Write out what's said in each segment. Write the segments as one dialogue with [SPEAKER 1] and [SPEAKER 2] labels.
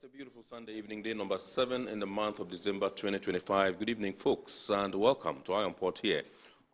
[SPEAKER 1] a beautiful Sunday evening, day number 7 in the month of December 2025. Good evening, folks, and welcome to Iron Port here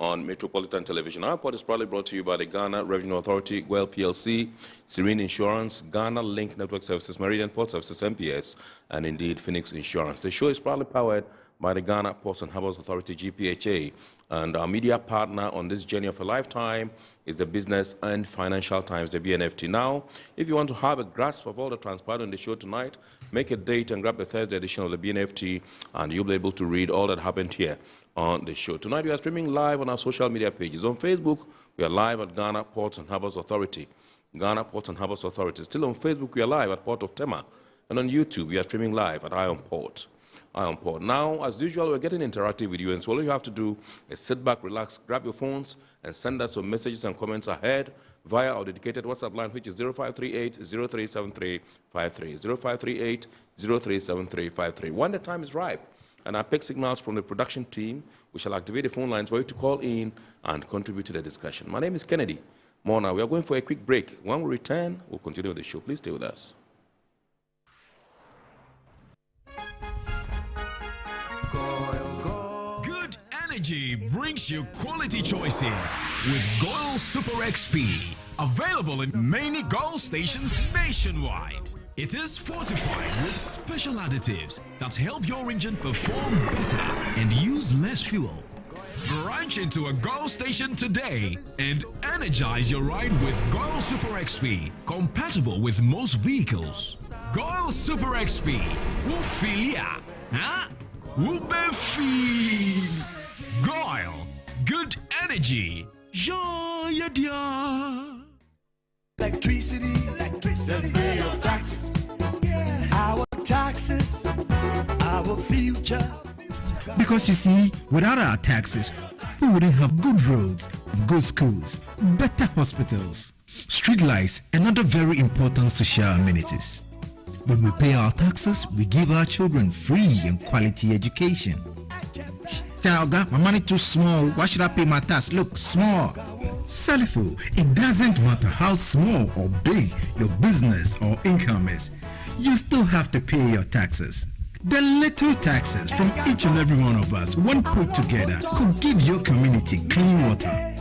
[SPEAKER 1] on Metropolitan Television. Iron Port is proudly brought to you by the Ghana Revenue Authority, GWEL PLC, Serene Insurance, Ghana Link Network Services, Meridian Port Services, MPS, and indeed Phoenix Insurance. The show is proudly powered by the Ghana Ports and Harbours Authority-GPHA, and our media partner on this journey of a lifetime is the Business and Financial Times, the BNFT. Now, if you want to have a grasp of all the transpired on the show tonight, make a date and grab the Thursday edition of the BNFT, and you'll be able to read all that happened here on the show. Tonight, we are streaming live on our social media pages. On Facebook, we are live at Ghana Ports and Harbours Authority. Ghana Ports and Harbours Authority. Still on Facebook, we are live at Port of Tema. And on YouTube, we are streaming live at Iron Port. Now, as usual, we're getting interactive with you, and so all you have to do is sit back, relax, grab your phones, and send us some messages and comments ahead via our dedicated WhatsApp line, which is 0538-037353, 0538-037353. When the time is ripe and I pick signals from the production team, we shall activate the phone lines for you to call in and contribute to the discussion. My name is Kennedy Mona. We are going for a quick break. When we return, we'll continue the show. Please stay with us.
[SPEAKER 2] Energy brings you quality choices with Goil Super XP, available in many Goil stations nationwide. It is fortified with special additives that help your engine perform better and use less fuel. Branch into a Goil station today and energize your ride with Goil Super XP, compatible with most vehicles. Goil Super XP, Wufilia, huh? Wubefi. Goil, good energy. Yeah.
[SPEAKER 3] Electricity, then pay your taxes. Yeah. Our taxes, our future.
[SPEAKER 4] Because you see, without our taxes, we wouldn't have good roads, good schools, better hospitals, street lights, and other very important social amenities. When we pay our taxes, we give our children free and quality education. My money too small. Why should I pay my tax? Look, small. Salifo, it doesn't matter how small or big your business or income is. You still have to pay your taxes. The little taxes from each and every one of us, when put together, could give your community clean water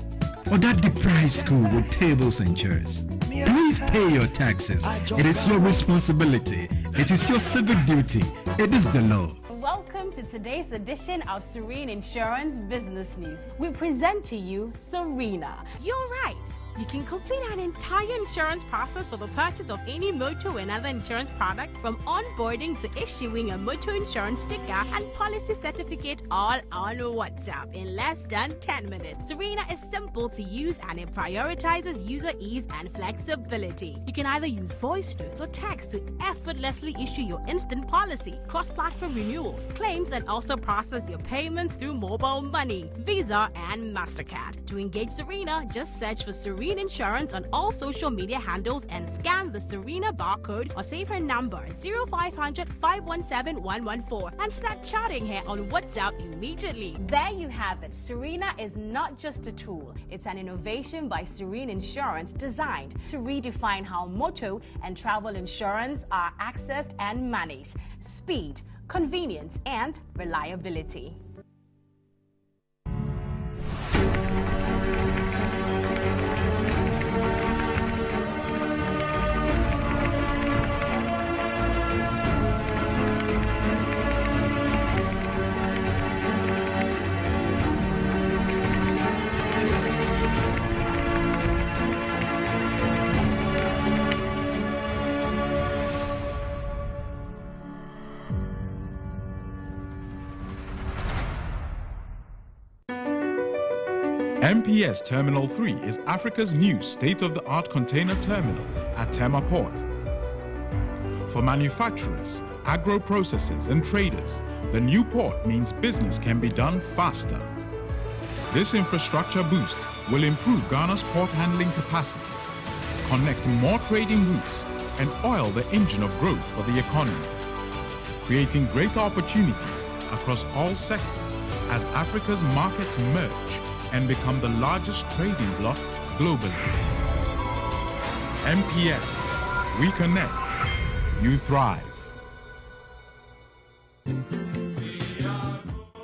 [SPEAKER 4] or that deprived school with tables and chairs. Please pay your taxes. It is your responsibility. It is your civic duty. It is the law.
[SPEAKER 5] Welcome to today's edition of Serene Insurance Business News. We present to you Serena. You're right. You can complete an entire insurance process for the purchase of any motor and other insurance products, from onboarding to issuing a motor insurance sticker and policy certificate, all on WhatsApp in less than 10 minutes. Serena is simple to use and it prioritizes user ease and flexibility. You can either use voice notes or text to effortlessly issue your instant policy, cross-platform renewals, claims, and also process your payments through mobile money, Visa, and MasterCard. To engage Serena, just search for Serena Insurance on all social media handles and scan the Serena barcode or save her number 0500 517 114 and start chatting her on WhatsApp immediately. There you have it. Serena is not just a tool, it's an innovation by Serene Insurance designed to redefine how motor and travel insurance are accessed and managed. Speed, convenience, and reliability.
[SPEAKER 6] MPS Terminal 3 is Africa's new state-of-the-art container terminal at Tema Port. For manufacturers, agro-processors and traders, the new port means business can be done faster. This infrastructure boost will improve Ghana's port handling capacity, connect more trading routes, and oil the engine of growth for the economy, creating greater opportunities across all sectors as Africa's markets merge and become the largest trading bloc globally. MPS, we connect, you thrive.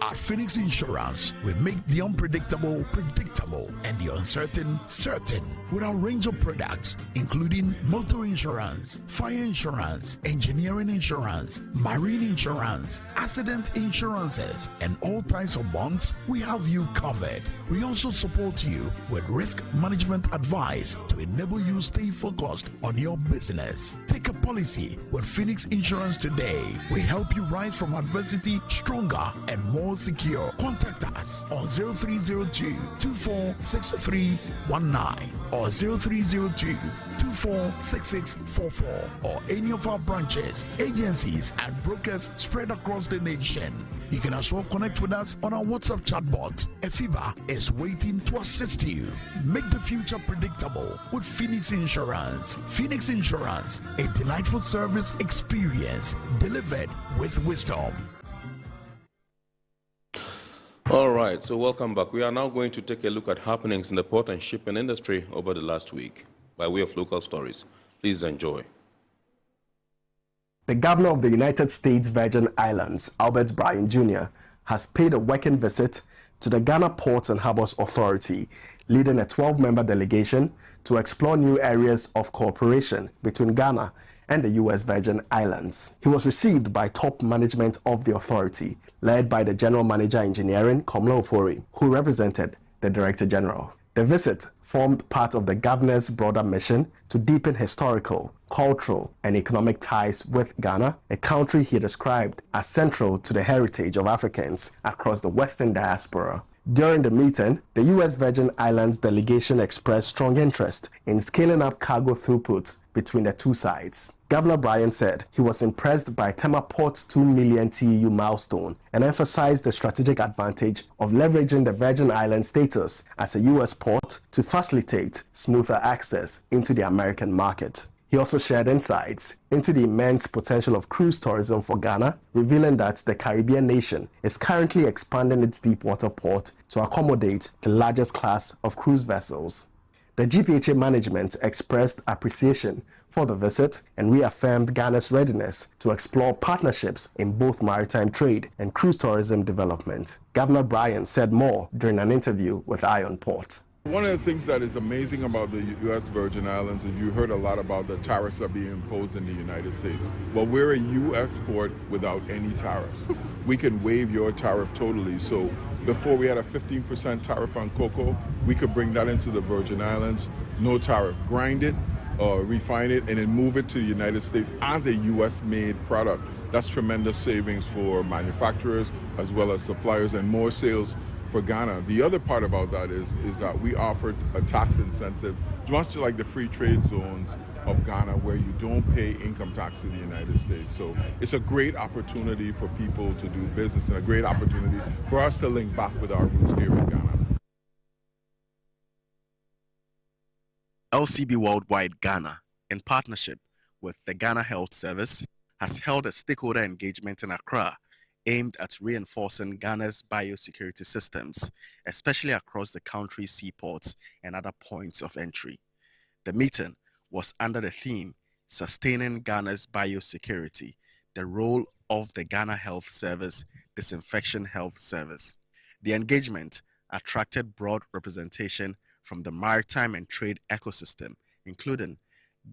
[SPEAKER 7] At Phoenix Insurance, we make the unpredictable predictable and the uncertain certain with our range of products, including motor insurance, fire insurance, engineering insurance, marine insurance, accident insurances, and all types of bonds. We have you covered. We also support you with risk management advice to enable you stay focused on your business. Take a policy with Phoenix Insurance today. We help you rise from adversity stronger and more secure. Contact us on 0302-246319 or 0302-246644 or any of our branches, agencies, and brokers spread across the nation. You can as well connect with us on our WhatsApp chatbot. Efiba is waiting to assist you. Make the future predictable with Phoenix Insurance. Phoenix Insurance, a delightful service experience delivered with wisdom.
[SPEAKER 1] All right, so welcome back. We are now going to take a look at happenings in the port and shipping industry over the last week by way of local stories. Please enjoy.
[SPEAKER 8] The governor of the United States Virgin Islands, Albert Bryan Jr., has paid a working visit to the Ghana Ports and Harbours Authority, leading a 12-member delegation to explore new areas of cooperation between Ghana and the U.S. Virgin Islands. He was received by top management of the authority, led by the General Manager Engineering, Komla Ofori, who represented the Director General. The visit formed part of the governor's broader mission to deepen historical, cultural, and economic ties with Ghana, a country he described as central to the heritage of Africans across the Western diaspora. During the meeting, the U.S. Virgin Islands delegation expressed strong interest in scaling up cargo throughput between the two sides. Governor Bryan said he was impressed by Tema Port's 2 million TEU milestone and emphasized the strategic advantage of leveraging the Virgin Islands status as a U.S. port to facilitate smoother access into the American market. He also shared insights into the immense potential of cruise tourism for Ghana, revealing that the Caribbean nation is currently expanding its deepwater port to accommodate the largest class of cruise vessels. The GPHA management expressed appreciation for the visit and reaffirmed Ghana's readiness to explore partnerships in both maritime trade and cruise tourism development. Governor Bryan said more during an interview with Ion Port.
[SPEAKER 6] One of the things that is amazing about the U.S. Virgin Islands is you heard a lot about the tariffs that are being imposed in the United States. Well, we're a U.S. port without any tariffs. We can waive your tariff totally. So before we had a 15% tariff on cocoa, we could bring that into the Virgin Islands, no tariff, grind it, refine it, and then move it to the United States as a U.S.-made product. That's tremendous savings for manufacturers as well as suppliers and more sales for Ghana. The other part about that is that we offered a tax incentive, much like the free trade zones of Ghana, where you don't pay income tax to the United States. So it's a great opportunity for people to do business and a great opportunity for us to link back with our roots here in Ghana.
[SPEAKER 8] LCB Worldwide Ghana, in partnership with the Ghana Health Service, has held a stakeholder engagement in Accra aimed at reinforcing Ghana's biosecurity systems, especially across the country's seaports and other points of entry. The meeting was under the theme, Sustaining Ghana's Biosecurity, the Role of the Ghana Health Service, Disinfection Health Service. The engagement attracted broad representation from the maritime and trade ecosystem, including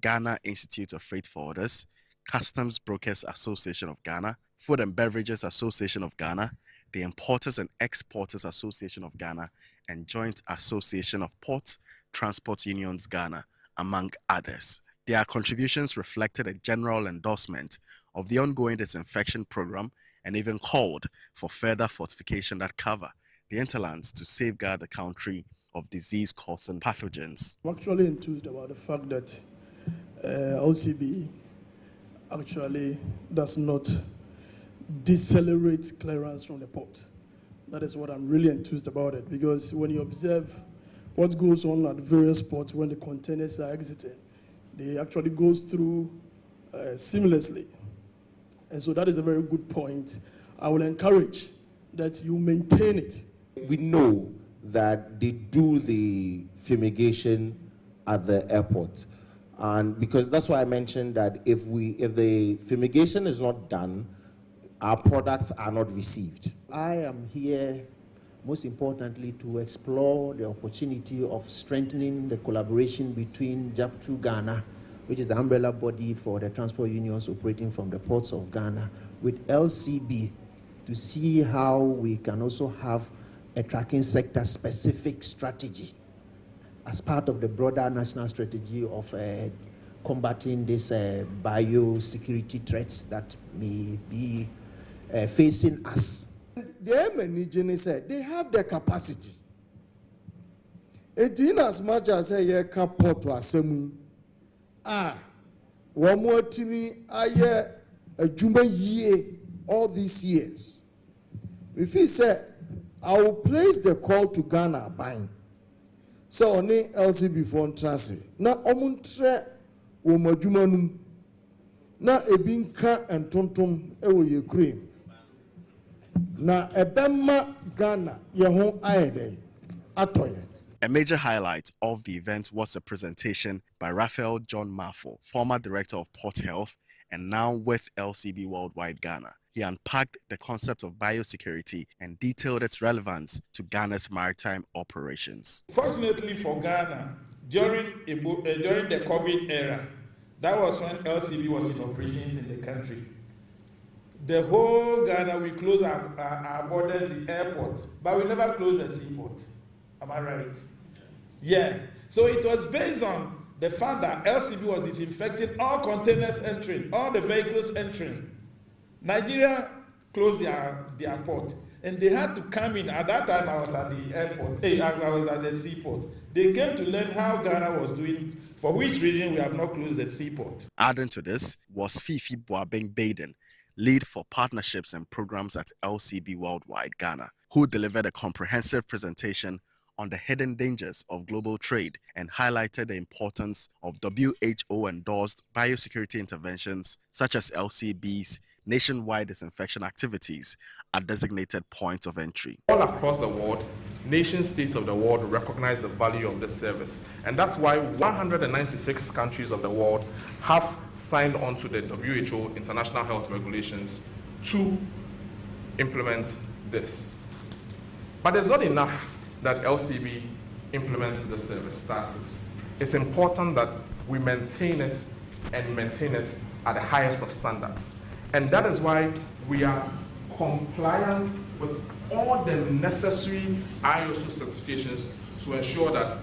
[SPEAKER 8] Ghana Institute of Freight Forwarders, Customs Brokers Association of Ghana, Food and Beverages Association of Ghana, the Importers and Exporters Association of Ghana, and Joint Association of Port Transport Unions Ghana, among others. Their contributions reflected a general endorsement of the ongoing disinfection program and even called for further fortification that cover the hinterlands to safeguard the country of disease-causing pathogens.
[SPEAKER 9] I'm actually enthused about the fact that LCB actually does not decelerate clearance from the port. That is what I'm really enthused about it, because when you observe what goes on at various ports when the containers are exiting, they actually goes through seamlessly. And so that is a very good point. I will encourage that you maintain it.
[SPEAKER 10] We know that they do the fumigation at the airport. And because that's why I mentioned that if the fumigation is not done our products are not received.
[SPEAKER 11] I am here, most importantly, to explore the opportunity of strengthening the collaboration between gphaghana, which is the umbrella body for the transport unions operating from the ports of Ghana, with LCB, to see how we can also have a tracking sector-specific strategy as part of the broader national strategy of combating these biosecurity threats that may be facing us.
[SPEAKER 9] The MNG said they have the capacity. It in as much as a year can port to assembly. One more tini a juma year all these years. If he said, I will place the call to Ghana buying. So only LCB for transit. Now omuntre wo majuma num. Na ebinka and tontom ewo ye cream. Na ebema Ghana yehon ayede atoye.
[SPEAKER 8] A major highlight of the event was a presentation by Raphael John Mafo, former director of Port Health and now with LCB Worldwide Ghana. He unpacked the concept of biosecurity and detailed its relevance to Ghana's maritime operations.
[SPEAKER 6] Fortunately for Ghana, during the COVID era, that was when LCB was in operations in the country. The whole Ghana, we closed our borders, the airport, but we never closed the seaport. Am I right? Yeah. So it was based on the fact that LCB was disinfecting all containers entering, all the vehicles entering. Nigeria closed their port, and they had to come in. At that time, I was at the airport. I was at the seaport. They came to learn how Ghana was doing, for which reason we have not closed the seaport.
[SPEAKER 8] Adding to this was Fifi Boabeng Baden, lead for partnerships and programs at LCB Worldwide Ghana, who delivered a comprehensive presentation on the hidden dangers of global trade and highlighted the importance of WHO-endorsed biosecurity interventions such as LCB's nationwide disinfection activities at designated points of entry.
[SPEAKER 12] All across the world, nation states of the world recognize the value of this service, and that's why 196 countries of the world have signed on to the WHO International Health Regulations to implement this. But it's not enough that LCB implements the service status. It's important that we maintain it and maintain it at the highest of standards. And that is why we are compliant with all the necessary ISO certifications to ensure that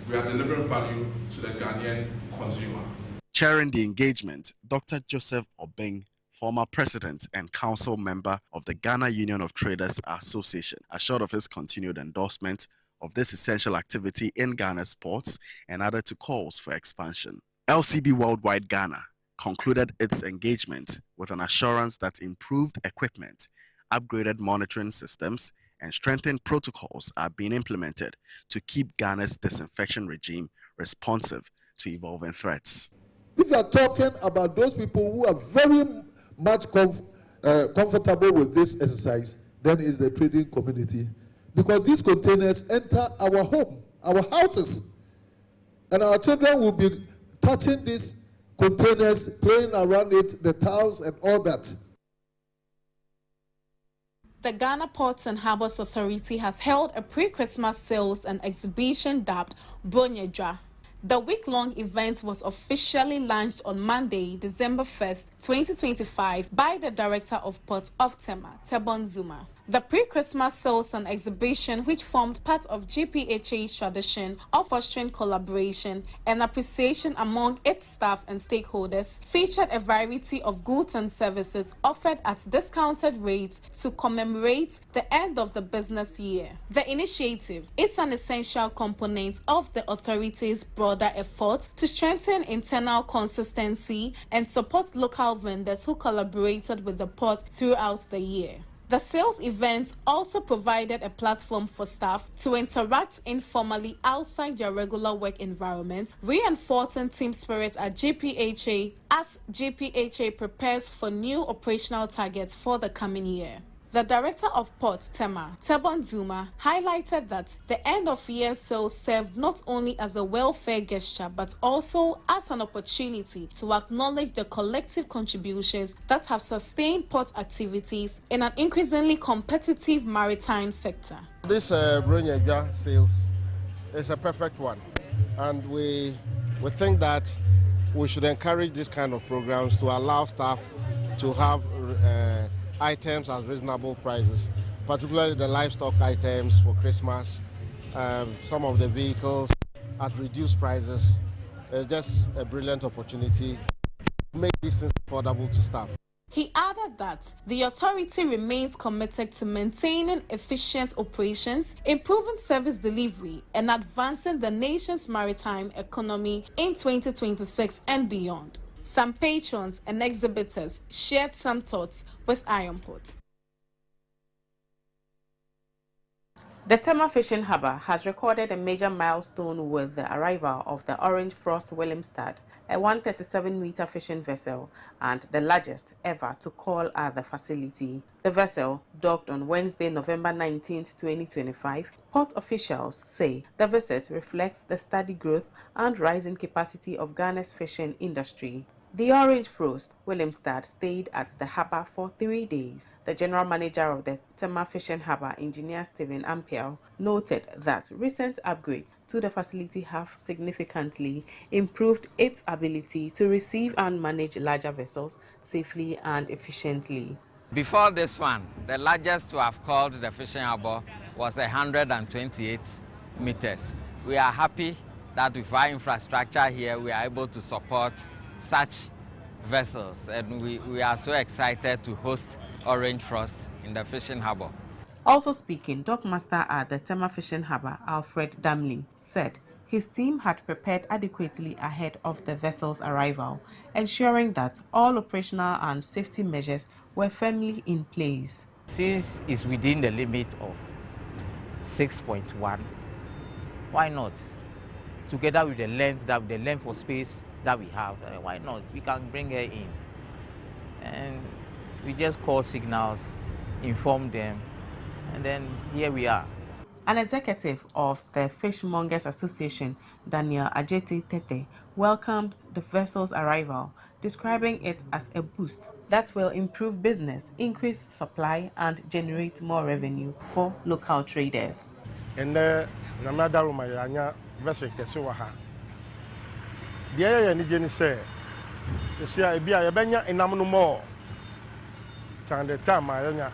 [SPEAKER 12] we are delivering value to the Ghanaian consumer.
[SPEAKER 8] Chairing the engagement, Dr. Joseph Obeng, former president and council member of the Ghana Union of Traders Association, assured of his continued endorsement of this essential activity in Ghana's ports and added to calls for expansion. LCB Worldwide Ghana concluded its engagement with an assurance that improved equipment, upgraded monitoring systems, and strengthened protocols are being implemented to keep Ghana's disinfection regime responsive to evolving threats.
[SPEAKER 13] If you are talking about those people who are very much comfortable with this exercise, then it's the trading community. Because these containers enter our home, our houses, and our children will be touching these containers, playing around it, the tiles and all that.
[SPEAKER 5] The Ghana Ports and Harbours Authority has held a pre-Christmas sales and exhibition dubbed Bonyedra. The week-long event was officially launched on Monday, December 1st, 2025 by the Director of Port of Tema, Tebon Zuma. The pre-Christmas sales and exhibition, which formed part of GPHA's tradition of fostering collaboration and appreciation among its staff and stakeholders, featured a variety of goods and services offered at discounted rates to commemorate the end of the business year. The initiative is an essential component of the authority's broader effort to strengthen internal consistency and support local vendors who collaborated with the port throughout the year. The sales event also provided a platform for staff to interact informally outside their regular work environment, reinforcing team spirit at GPHA as GPHA prepares for new operational targets for the coming year.
[SPEAKER 14] The director of Port Tema, Tebon Zuma, highlighted that the end-of-year sales served not only as a welfare gesture but also as an opportunity to acknowledge the collective contributions that have sustained port activities in an increasingly competitive maritime sector.
[SPEAKER 15] This Bronyagwa sales is a perfect one, and we think that we should encourage this kind of programs to allow staff to have items at reasonable prices, particularly the livestock items for Christmas, some of the vehicles at reduced prices. It's just a brilliant opportunity to make these things affordable to staff.
[SPEAKER 14] He added that the authority remains committed to maintaining efficient operations, improving service delivery, and advancing the nation's maritime economy in 2026 and beyond. Some patrons and exhibitors shared some thoughts with Iron Port. The Tema Fishing Harbour has recorded a major milestone with the arrival of the Orange Frost Willemstad, a 137-meter fishing vessel and the largest ever to call at the facility. The vessel docked on Wednesday, November 19, 2025. Port officials say the visit reflects the steady growth and rising capacity of Ghana's fishing industry. The Orange Frost Willemstad stayed at the harbour for 3 days. The general manager of the Tema Fishing Harbour, Engineer Stephen Ampiel, noted that recent upgrades to the facility have significantly improved its ability to receive and manage larger vessels safely and efficiently.
[SPEAKER 16] Before this one, the largest to have called the fishing harbour was 128 meters. We are happy that with our infrastructure here, we are able to support such vessels, and we are so excited to host Orange Frost in the fishing harbour.
[SPEAKER 14] Also speaking, Dockmaster at the Tema Fishing Harbour, Alfred Damley, said his team had prepared adequately ahead of the vessel's arrival, ensuring that all operational and safety measures were firmly in place.
[SPEAKER 17] Since it's within the limit of 6.1, why not? Together with the length of space that we have, why not? We can bring her in, and we just call signals, inform them, and then here we are.
[SPEAKER 14] An executive of the Fishmongers Association, Daniel Ajete Tete, welcomed the vessel's arrival, describing it as a boost that will improve business, increase supply, and generate more revenue for local traders.
[SPEAKER 15] And the vessel Kesuaha. The area in the say, you see, I be a benya in Namno more. And the time I and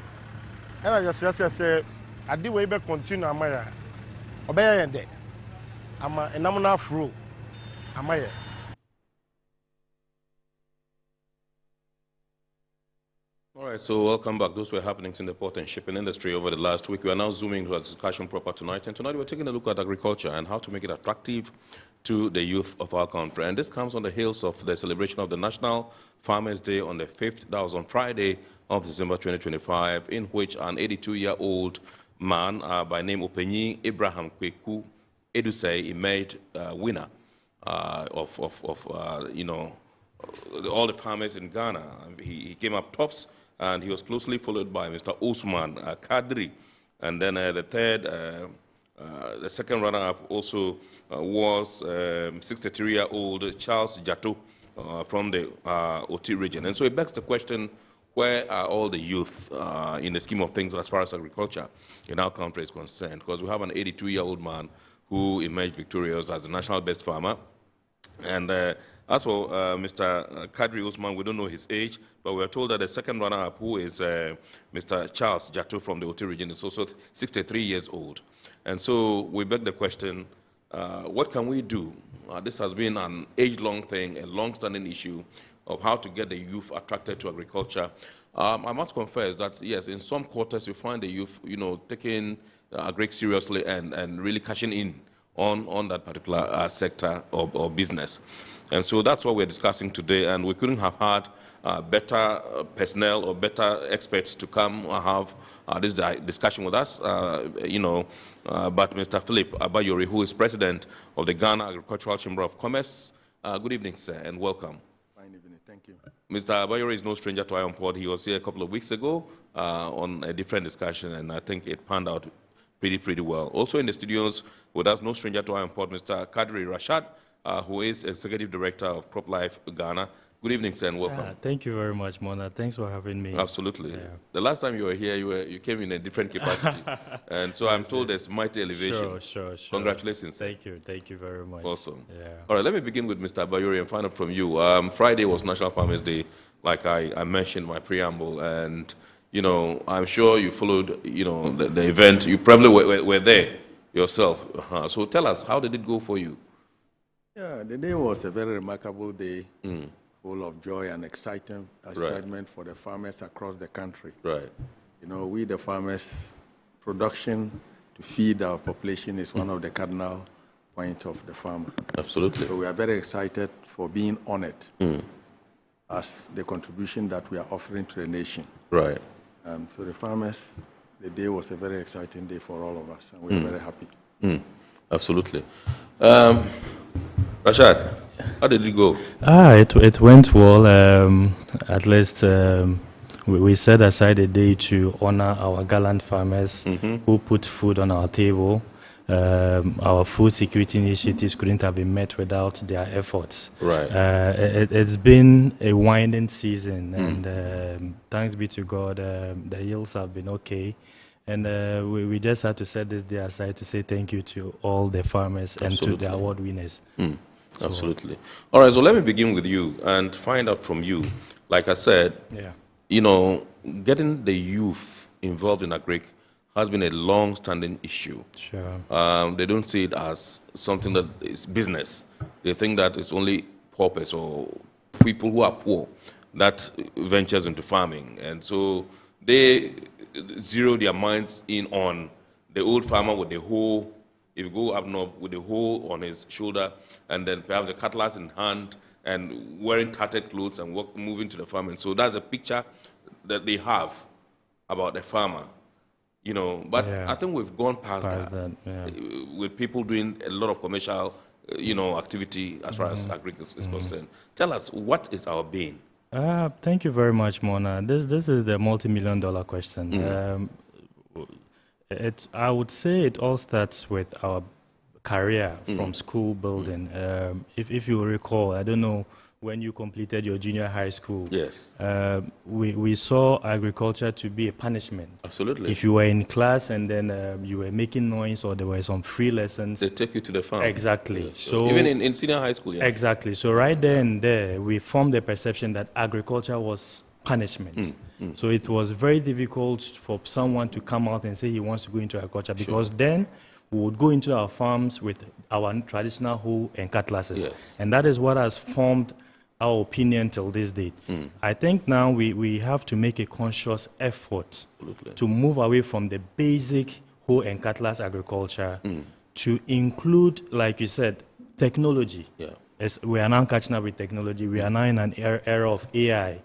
[SPEAKER 15] I just say, I do way back continue Amaya. Obey and day. I'm a nominal fruit. Amaya.
[SPEAKER 1] All right, so welcome back. Those were happenings in the port and shipping industry over the last week. We are now zooming to a discussion proper tonight. And tonight we're taking a look at agriculture and how to make it attractive to the youth of our country. And this comes on the heels of the celebration of the National Farmers' Day on the 5th, that was on Friday of December 2025, in which an 82-year-old man by name Openyi Abraham Kweku Edusei emerged winner of all the farmers in Ghana. He came up tops, and he was closely followed by Mr. Osman Kadri. And then the second runner-up also was 63-year-old Charles Jato from the Oti region. And so it begs the question, where are all the youth in the scheme of things as far as agriculture in our country is concerned? Because we have an 82-year-old man who emerged victorious as the national best farmer. And as for Mr. Kadri Osman, we don't know his age, but we are told that the second runner-up, who is Mr. Charles Jato from the Oti region, is also 63 years old. And so we beg the question, what can we do? This has been an age-long thing, a long-standing issue of how to get the youth attracted to agriculture. I must confess that, yes, in some quarters you find the youth, taking agric seriously and really cashing in on that particular sector or business. And so that's what we're discussing today, and we couldn't have had better personnel or better experts to come have this discussion with us, but Mr. Philip Abayori, who is president of the Ghana Agricultural Chamber of Commerce. Good evening, sir, and welcome.
[SPEAKER 18] Fine evening. Thank you.
[SPEAKER 1] Mr. Abayori is no stranger to Iron Port. He was here a couple of weeks ago on a different discussion, and I think it panned out pretty well. Also in the studios with us, no stranger to Iron Port, Mr. Kadri Rashad, who is Executive Director of PropLife Ghana. Good evening, sir, and welcome.
[SPEAKER 19] Thank you very much, Mona. Thanks for having me.
[SPEAKER 1] Absolutely.
[SPEAKER 19] Yeah.
[SPEAKER 1] The last time you were here, you came in a different capacity. And so I'm told there's mighty elevation.
[SPEAKER 19] Sure.
[SPEAKER 1] Congratulations.
[SPEAKER 19] Thank you very much.
[SPEAKER 1] Awesome.
[SPEAKER 19] Yeah.
[SPEAKER 1] All right, let me begin with Mr. Abayori and find out from you. Friday was National Farmers Day, like I mentioned in my preamble, and I'm sure you followed the event. You probably were there yourself. So tell us, how did it go for you?
[SPEAKER 18] Yeah, the day was a very remarkable day. Full of joy and excitement for the farmers across the country.
[SPEAKER 1] Right.
[SPEAKER 18] We the farmers, production to feed our population is one of the cardinal points of the farmer.
[SPEAKER 1] Absolutely.
[SPEAKER 18] So we are very excited for being honored as the contribution that we are offering to the nation.
[SPEAKER 1] Right.
[SPEAKER 18] So the farmers, the day was a very exciting day for all of us, and we are very happy.
[SPEAKER 1] Absolutely. Rashad, how did it go?
[SPEAKER 19] It went well. At least we set aside a day to honor our gallant farmers who put food on our table. Our food security initiatives couldn't have been met without their efforts.
[SPEAKER 1] Right.
[SPEAKER 19] It's been a winding season, and thanks be to God, the yields have been okay. And we just had to set this day aside to say thank you to all the farmers and to the award winners.
[SPEAKER 1] Absolutely. All right, so let me begin with you and find out from you. Like I said, getting the youth involved in agric has been a long-standing issue.
[SPEAKER 19] Sure.
[SPEAKER 1] They don't see it as something that is business. They think that it's only paupers or people who are poor that ventures into farming. And so they zero their minds in on the old farmer with the hoe. If you go up north with the hoe on his shoulder and then perhaps a cutlass in hand and wearing tattered clothes and moving to the farm. And so that's a picture that they have about the farmer, But I think we've gone past that with people doing a lot of commercial, activity as far as agric is concerned. Tell us, what is our bane?
[SPEAKER 19] Thank you very much, Mona. This is the multi-million-dollar question. I would say it all starts with our career from school building. If you recall, I don't know when you completed your junior high school.
[SPEAKER 1] Yes.
[SPEAKER 19] We saw agriculture to be a punishment.
[SPEAKER 1] Absolutely.
[SPEAKER 19] If you were in class and then you were making noise or there were some free lessons.
[SPEAKER 1] They take you to the farm.
[SPEAKER 19] Exactly.
[SPEAKER 1] Yes.
[SPEAKER 19] So
[SPEAKER 1] even in senior high school. Yeah.
[SPEAKER 19] Exactly. So right there and there, we formed the perception that agriculture was punishment. So it was very difficult for someone to come out and say he wants to go into agriculture because then we would go into our farms with our traditional hoe and cutlasses.
[SPEAKER 1] Yes.
[SPEAKER 19] And that is what has formed our opinion till this date. I think now we have to make a conscious effort to move away from the basic hoe and cutlass agriculture to include, like you said, technology.
[SPEAKER 1] Yeah.
[SPEAKER 19] As we are now catching up with technology. We are now in an era of AI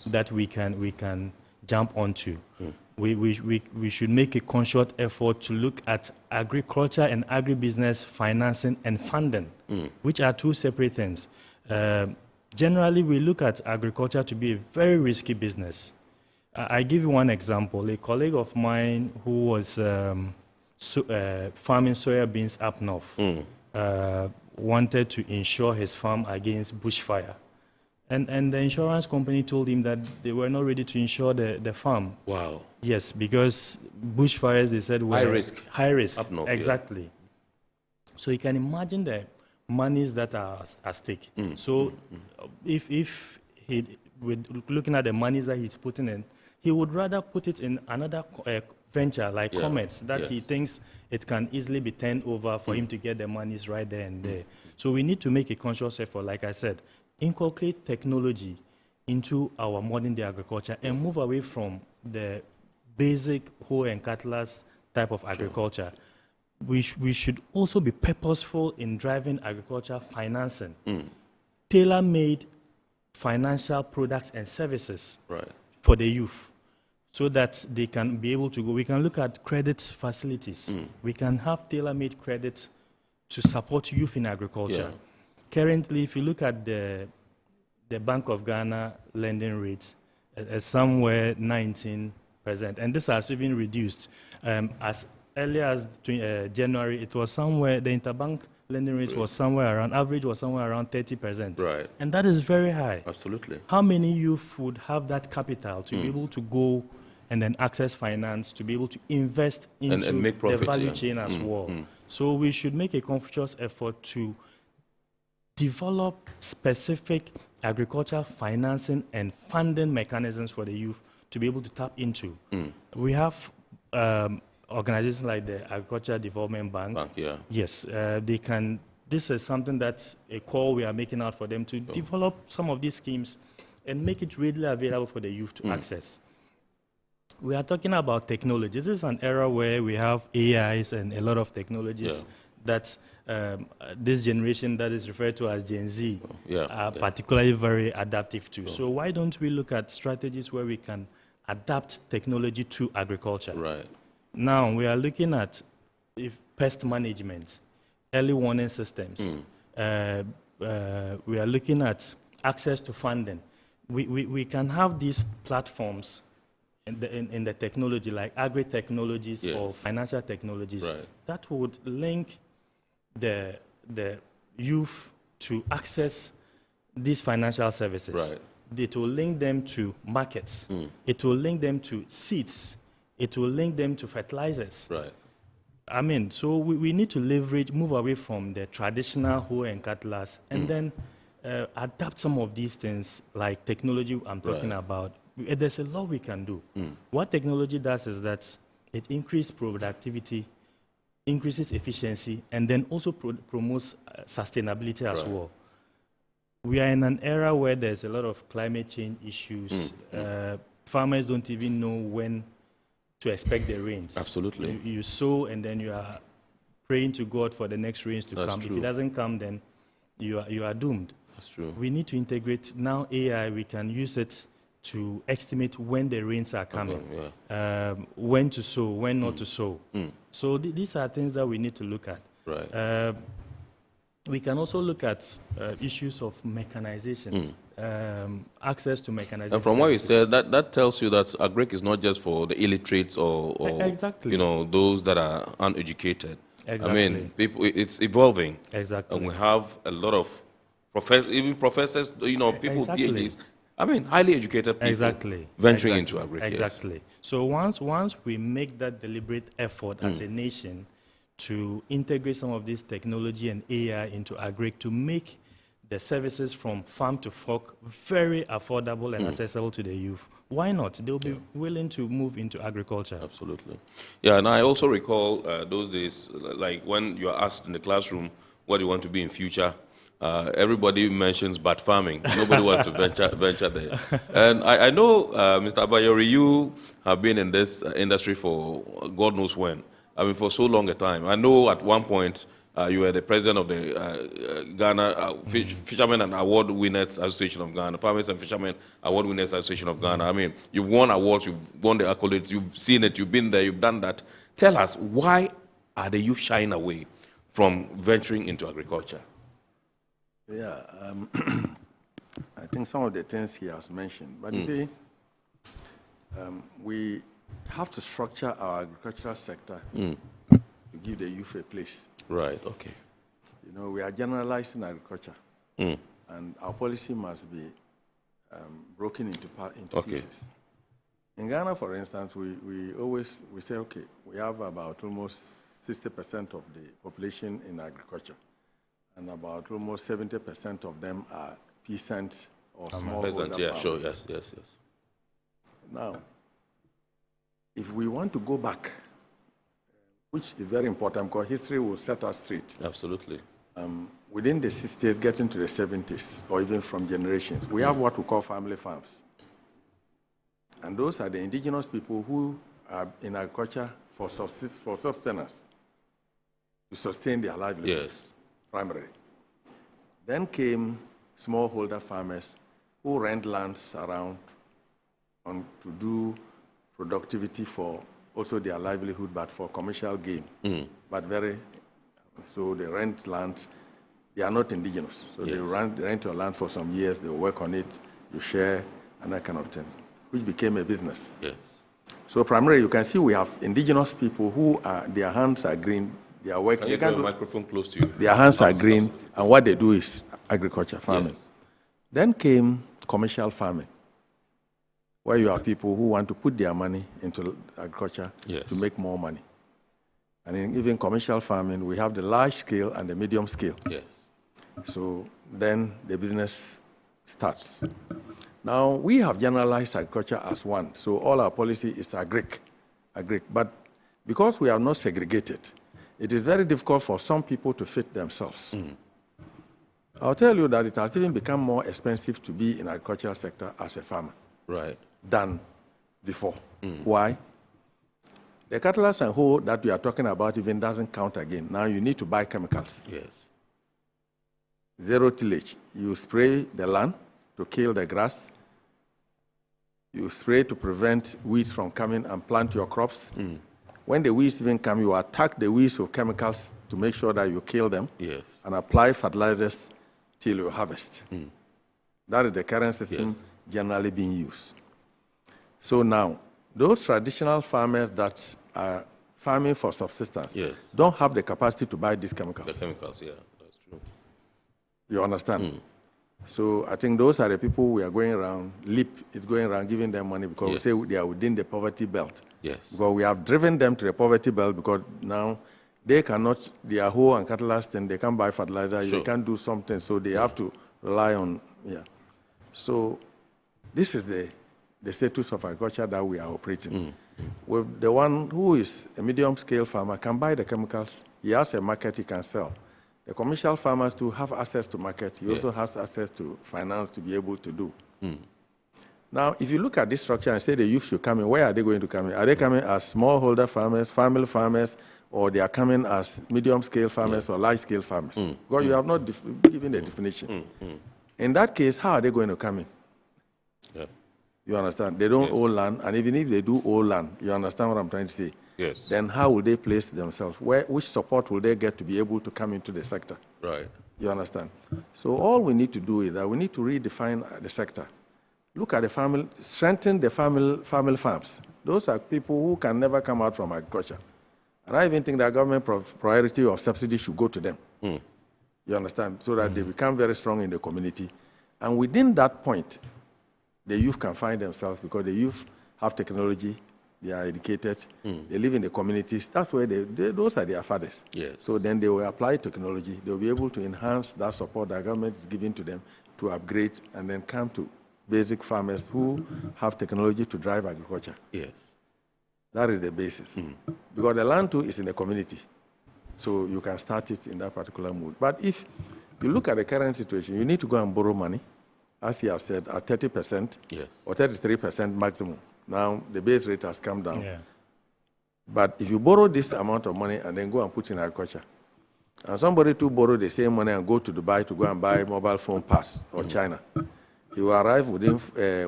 [SPEAKER 19] that we can jump onto. We should make a conscious effort to look at agriculture and agribusiness financing and funding, which are two separate things. Generally, we look at agriculture to be a very risky business. I give you one example. A colleague of mine who was farming soya beans up north wanted to insure his farm against bushfire. And the insurance company told him that they were not ready to insure the farm.
[SPEAKER 1] Wow.
[SPEAKER 19] Yes, because bushfires, they said, were
[SPEAKER 1] high risk.
[SPEAKER 19] High risk.
[SPEAKER 1] Up north,
[SPEAKER 19] exactly. Yeah. So you can imagine the monies that are at stake. So if with looking at the monies that he's putting in, he would rather put it in another venture like Comets that he thinks it can easily be turned over for him to get the monies right there and there. So we need to make a conscious effort, like I said, inculcate technology into our modern day agriculture and move away from the basic hoe and cutlass type of agriculture. We should also be purposeful in driving agriculture financing, tailor-made financial products and services for the youth, so that they can be able to go. We can look at credit facilities. We can have tailor-made credit to support youth in agriculture. Currently, if you look at the the Bank of Ghana lending rate somewhere 19%, and this has even reduced. As early as January, it was somewhere, the interbank lending rate was somewhere around, average was somewhere around 30%.
[SPEAKER 1] Right.
[SPEAKER 19] And that is very high.
[SPEAKER 1] Absolutely.
[SPEAKER 19] How many youth would have that capital to be able to go and then access finance, to be able to invest into
[SPEAKER 1] and make profit,
[SPEAKER 19] the value chain as well? So we should make a conscious effort to develop specific agricultural financing and funding mechanisms for the youth to be able to tap into. We have organizations like the Agricultural Development Bank. Yes, they can. This is something that's a call we are making out for them to develop some of these schemes and make it readily available for the youth to access. We are talking about technology. This is an era where we have AIs and a lot of technologies that this generation that is referred to as Gen Z are particularly very adaptive to. So why don't we look at strategies where we can adapt technology to agriculture?
[SPEAKER 1] Right.
[SPEAKER 19] Now we are looking at pest management, early warning systems. We are looking at access to funding. We can have these platforms in the technology, like agri-technologies or financial technologies, that would link the youth to access these financial services. It will link them to markets. It will link them to seeds. It will link them to fertilizers. I mean, so we need to move away from the traditional hoe and cutlass, and then adapt some of these things, like technology I'm talking about. There's a lot we can do. What technology does is that it increases productivity, increases efficiency, and then also promotes sustainability as well. We are in an era where there's a lot of climate change issues. Farmers don't even know when to expect the rains.
[SPEAKER 1] Absolutely.
[SPEAKER 19] You sow, and then you are praying to God for the next rains to come.
[SPEAKER 1] True.
[SPEAKER 19] If it doesn't come, then you are doomed.
[SPEAKER 1] That's true.
[SPEAKER 19] We need to integrate now AI. We can use it to estimate when the rains are coming, when to sow, when not to sow. So these are things that we need to look at. We can also look at issues of mechanization, access to mechanization.
[SPEAKER 1] And from what you said, that tells you that agric is not just for the illiterates or those that are uneducated. I mean, it's evolving. And we have a lot of even professors, people, PhDs. I mean, highly educated people venturing into agric.
[SPEAKER 19] So once we make that deliberate effort as a nation to integrate some of this technology and AI into agric to make the services from farm to fork very affordable and accessible to the youth, why not? They'll be willing to move into agriculture.
[SPEAKER 1] Absolutely. Yeah, and I also recall those days, like when you are asked in the classroom, what do you want to be in future? Everybody mentions bat farming. Nobody wants to venture there. And I know, Mr. Abayori, you have been in this industry for God knows when. I mean, for so long a time. I know at one point you were the president of the Ghana Fishermen and Award Winners Association of Ghana, Farmers and Fishermen Award Winners Association of Ghana. I mean, you've won awards, you've won the accolades, you've seen it, you've been there, you've done that. Tell us, why are the youth shying away from venturing into agriculture?
[SPEAKER 18] Yeah, I think some of the things he has mentioned, but you see, we have to structure our agricultural sector to give the youth a place.
[SPEAKER 1] Right, okay.
[SPEAKER 18] You know, we are generalizing agriculture, and our policy must be broken into pieces. In Ghana, for instance, we say, okay, we have about almost 60% of the population in agriculture, and about almost 70% of them are peasant or smallholder farmers.
[SPEAKER 1] Sure, yes.
[SPEAKER 18] Now, if we want to go back, which is very important because history will set us straight.
[SPEAKER 1] Absolutely.
[SPEAKER 18] Within the 60s, getting to the 70s, or even from generations, we have what we call family farms. And those are the indigenous people who are in agriculture for subsistence, to sustain their livelihood, primarily. Then came smallholder farmers who rent lands around to do productivity for also their livelihood, but for commercial gain. So they rent lands, They are not indigenous. So they rent your land for some years, they work on it, you share, and that kind of thing, which became a business.
[SPEAKER 1] Yes.
[SPEAKER 18] So primarily, you can see we have indigenous people who their hands are green, they are working.
[SPEAKER 1] Can you get the microphone close to you?
[SPEAKER 18] Their hands are green, and what they do is agriculture, farming.
[SPEAKER 1] Yes.
[SPEAKER 18] Then came commercial farming, where you have people who want to put their money into agriculture to make more money. And in even commercial farming, we have the large scale and the medium scale.
[SPEAKER 1] Yes.
[SPEAKER 18] So then the business starts. Now, we have generalized agriculture as one, so all our policy is agric. But because we are not segregated, it is very difficult for some people to fit themselves. I'll tell you that it has even become more expensive to be in agricultural sector as a farmer than before. Why? The catalyst and hoe that we are talking about even doesn't count again. Now you need to buy chemicals.
[SPEAKER 1] Yes.
[SPEAKER 18] Zero tillage. You spray the land to kill the grass. You spray to prevent weeds from coming and plant your crops. When the weeds even come, you attack the weeds with chemicals to make sure that you kill them.
[SPEAKER 1] Yes.
[SPEAKER 18] And apply fertilizers till you harvest. That is the current system generally being used. So now, those traditional farmers that are farming for subsistence don't have the capacity to buy these chemicals.
[SPEAKER 1] The chemicals, yeah, that's true.
[SPEAKER 18] You understand? So I think those are the people we are going around, LEAP is going around giving them money because we say they are within the poverty belt.
[SPEAKER 1] Yes.
[SPEAKER 18] Because we have driven them to the poverty belt because now they cannot, their hoe and catalyst, and they can't buy fertilizer, they can't do something, so they have to rely on, So this is the status of agriculture that we are operating. With the one who is a medium-scale farmer can buy the chemicals, he has a market he can sell. The commercial farmers too have access to market. He also has access to finance to be able to do. Now, if you look at this structure and say the youth should come in, where are they going to come in? Are they coming as smallholder farmers, family farmers, or they are coming as medium-scale farmers or large-scale farmers? Because you have not given the definition. In that case, how are they going to come in? You understand? They don't own land, and even if they do own land, you understand what I'm trying to say?
[SPEAKER 1] Yes.
[SPEAKER 18] Then how will they place themselves? Which support will they get to be able to come into the sector?
[SPEAKER 1] Right.
[SPEAKER 18] You understand? So all we need to do is that we need to redefine the sector. Look at the family, strengthen the family farms. Those are people who can never come out from agriculture. And I even think that government priority of subsidy should go to them. You understand? So that they become very strong in the community. And within that point, the youth can find themselves because the youth have technology, they are educated, they live in the communities. That's where those are their fathers.
[SPEAKER 1] Yes.
[SPEAKER 18] So then they will apply technology. They will be able to enhance that support that government is giving to them to upgrade and then come to basic farmers who have technology to drive agriculture.
[SPEAKER 1] Yes.
[SPEAKER 18] That is the basis. Because the land too is in the community. So you can start it in that particular mood. But if you look at the current situation, you need to go and borrow money, as you have said, at 30% or 33% maximum. Now, the base rate has come down. But if you borrow this amount of money and then go and put in agriculture, and somebody to borrow the same money and go to Dubai to go and buy mobile phone parts or China, he will arrive within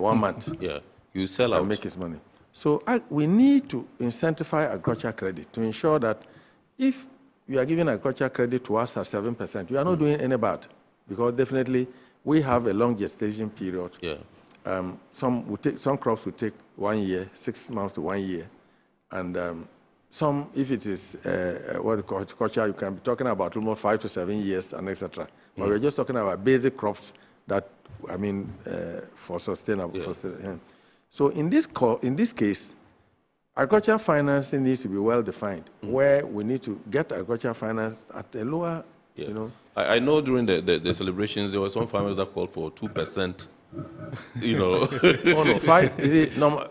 [SPEAKER 18] 1 month.
[SPEAKER 1] You sell out.
[SPEAKER 18] And make his money. So we need to incentivize agriculture credit to ensure that if you are giving agriculture credit to us at 7%, you are not doing any bad. Because definitely we have a long gestation period. Some crops will take 1 year, 6 months to 1 year. And some, if it is horticulture, you can be talking about almost 5 to 7 years and etc. But we're just talking about basic crops that, I mean, for sustainable. So in this case, agricultural financing needs to be well defined, where we need to get agricultural finance at a lower, you know.
[SPEAKER 1] I know during the celebrations there were some farmers that called for 2%. You know,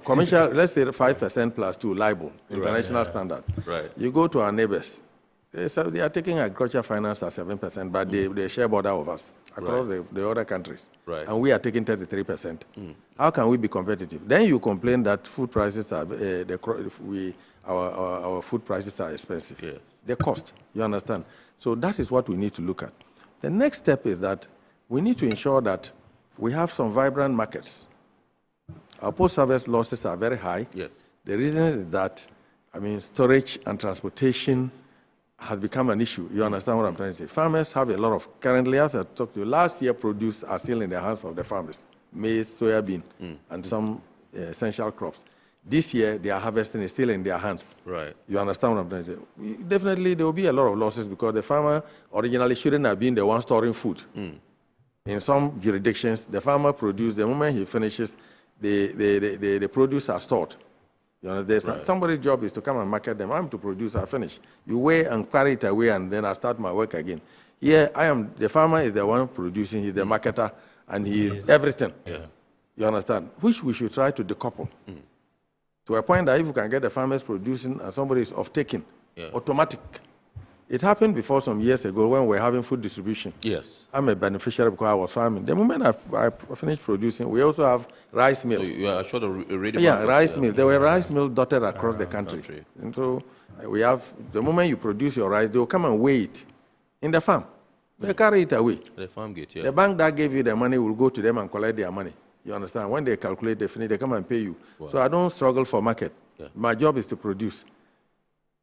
[SPEAKER 18] commercial. Let's say 5% plus 2 LIBOR, international standard.
[SPEAKER 1] Right.
[SPEAKER 18] You go to our neighbors. They are taking agriculture finance at 7%, but they share border with us across the other countries. And we are taking 33%. How can we be competitive? Then you complain that food prices are our food prices are expensive.
[SPEAKER 1] Yes.
[SPEAKER 18] The cost, you understand? So that is what we need to look at. The next step is that we need to ensure that we have some vibrant markets. Our post-harvest losses are very high.
[SPEAKER 1] Yes.
[SPEAKER 18] The reason is that, I mean, storage and transportation has become an issue. You understand what I'm trying to say? Farmers have a lot of, currently as I talked to you, last year produce are still in the hands of the farmers. Maize, soybean, and some essential crops. This year, their harvesting is still in their hands.
[SPEAKER 1] Right.
[SPEAKER 18] You understand what I'm trying to say? Definitely, there will be a lot of losses because the farmer originally shouldn't have been the one storing food. In some jurisdictions, the farmer produces, the moment he finishes, the produce are stored. You know,
[SPEAKER 1] Right.
[SPEAKER 18] somebody's job is to come and market them. I'm to produce, I finish. You weigh and carry it away, and then I start my work again. Here, the farmer is the one producing, he's the marketer, and he is everything.
[SPEAKER 1] Yeah.
[SPEAKER 18] You understand? Which we should try to decouple. To a point that if you can get the farmers producing and somebody is off-taking, automatic. It happened before some years ago when we were having food distribution.
[SPEAKER 1] Yes.
[SPEAKER 18] I'm a beneficiary because I was farming. The moment I finished producing, we also have rice mills.
[SPEAKER 1] So you are sure the radio.
[SPEAKER 18] Yeah, rice mills. There were rice mills dotted across the country. And so we have, the moment you produce your rice, they will come and weigh it in the farm. They carry it away.
[SPEAKER 1] The farm gate, yeah.
[SPEAKER 18] The bank that gave you the money will go to them and collect their money. You understand? When they calculate, they come and pay you.
[SPEAKER 1] Wow.
[SPEAKER 18] So I don't struggle for market.
[SPEAKER 1] Yeah.
[SPEAKER 18] My job is to produce.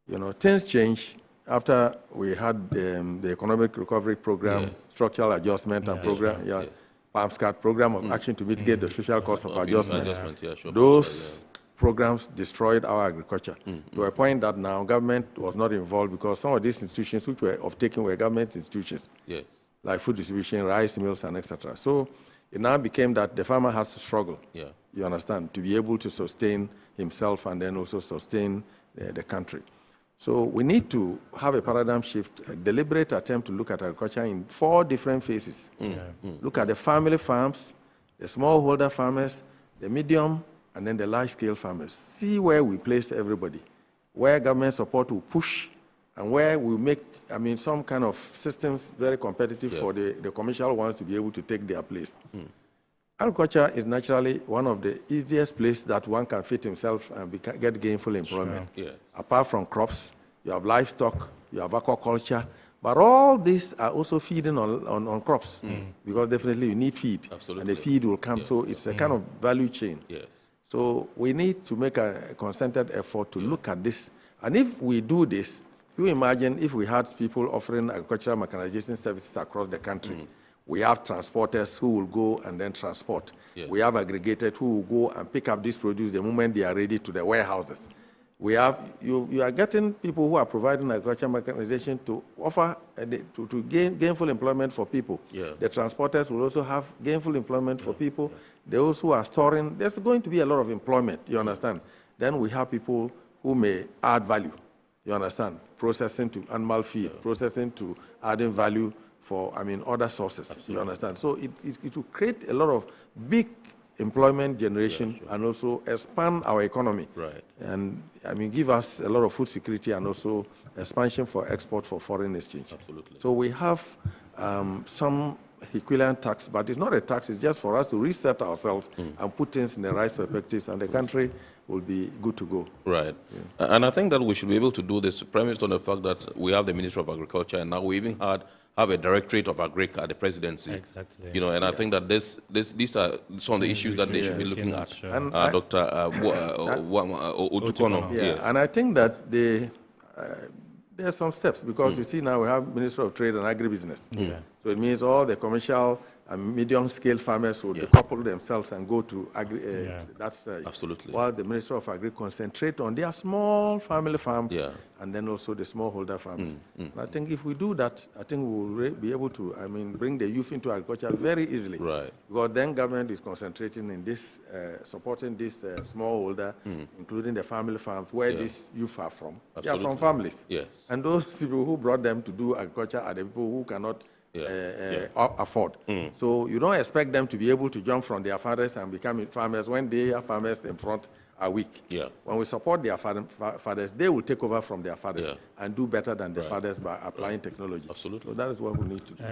[SPEAKER 18] You know, things change after we had the economic recovery program, structural adjustment and program, PAMSCAT, program of action to mitigate the social cost of adjustment. Those programs destroyed our agriculture to a point that now government was not involved because some of these institutions which were off-taking were government institutions.
[SPEAKER 1] Yes.
[SPEAKER 18] Like food distribution, rice mills, and etc. So it now became that the farmer has to struggle, you understand, to be able to sustain himself and then also sustain the country. So we need to have a paradigm shift, a deliberate attempt to look at agriculture in 4 different phases. Look at the family farms, the smallholder farmers, the medium, and then the large-scale farmers. See where we place everybody, where government support will push, and where we make, some kind of systems very competitive for the commercial ones to be able to take their place. Agriculture is naturally one of the easiest places that one can fit himself and get gainful employment.
[SPEAKER 1] Sure. Yes.
[SPEAKER 18] Apart from crops, you have livestock, you have aquaculture, but all these are also feeding on crops because definitely you need feed.
[SPEAKER 1] Absolutely.
[SPEAKER 18] And the feed will come, so it's a kind of value chain.
[SPEAKER 1] Yes.
[SPEAKER 18] So we need to make a concerted effort to look at this. And if we do this, you imagine if we had people offering agricultural mechanization services across the country. We have transporters who will go and then transport. Yes. We have aggregators who will go and pick up this produce the moment they are ready to the warehouses. We have, you are getting people who are providing agricultural mechanization to offer, to gainful employment for people.
[SPEAKER 1] Yeah.
[SPEAKER 18] The transporters will also have gainful employment for people. Those who are storing, there's going to be a lot of employment, you understand. Then we have people who may add value, you understand. Processing to animal feed, processing to adding value for, other sources, Absolutely. You understand? So it will create a lot of big employment generation and also expand our economy.
[SPEAKER 1] Right.
[SPEAKER 18] And, give us a lot of food security and also expansion for export for foreign exchange.
[SPEAKER 1] Absolutely.
[SPEAKER 18] So we have some equivalent tax, but it's not a tax, it's just for us to reset ourselves and put things in the right perspectives, and the country will be good to go.
[SPEAKER 1] Right. Yeah. And I think that we should be able to do this premised on the fact that we have the Ministry of Agriculture, and now we even have a Directorate of Agric at the presidency.
[SPEAKER 19] Exactly.
[SPEAKER 1] You know, and I think that these are some of the issues that they should be looking at.
[SPEAKER 19] Sure.
[SPEAKER 18] And
[SPEAKER 1] Dr. Otukono.
[SPEAKER 18] Yes. And I think that there are some steps because you see now we have Ministry of Trade and Agribusiness. So it means all the commercial and medium-scale farmers will decouple themselves and go to that side.
[SPEAKER 1] Absolutely.
[SPEAKER 18] While the Minister of Agri concentrate on their small family farms and then also the smallholder farms. And I think if we do that, I think we will be able to, bring the youth into agriculture very easily.
[SPEAKER 1] Right.
[SPEAKER 18] Because then government is concentrating in this, supporting this smallholder, including the family farms where these youth are from. They are from families.
[SPEAKER 1] Yes.
[SPEAKER 18] And those people who brought them to do agriculture are the people who cannot afford. So you don't expect them to be able to jump from their fathers and become farmers when their farmers in front are weak. When we support their fathers, they will take over from their fathers and do better than the fathers by applying technology.
[SPEAKER 1] Absolutely.
[SPEAKER 18] So that is what we need to do.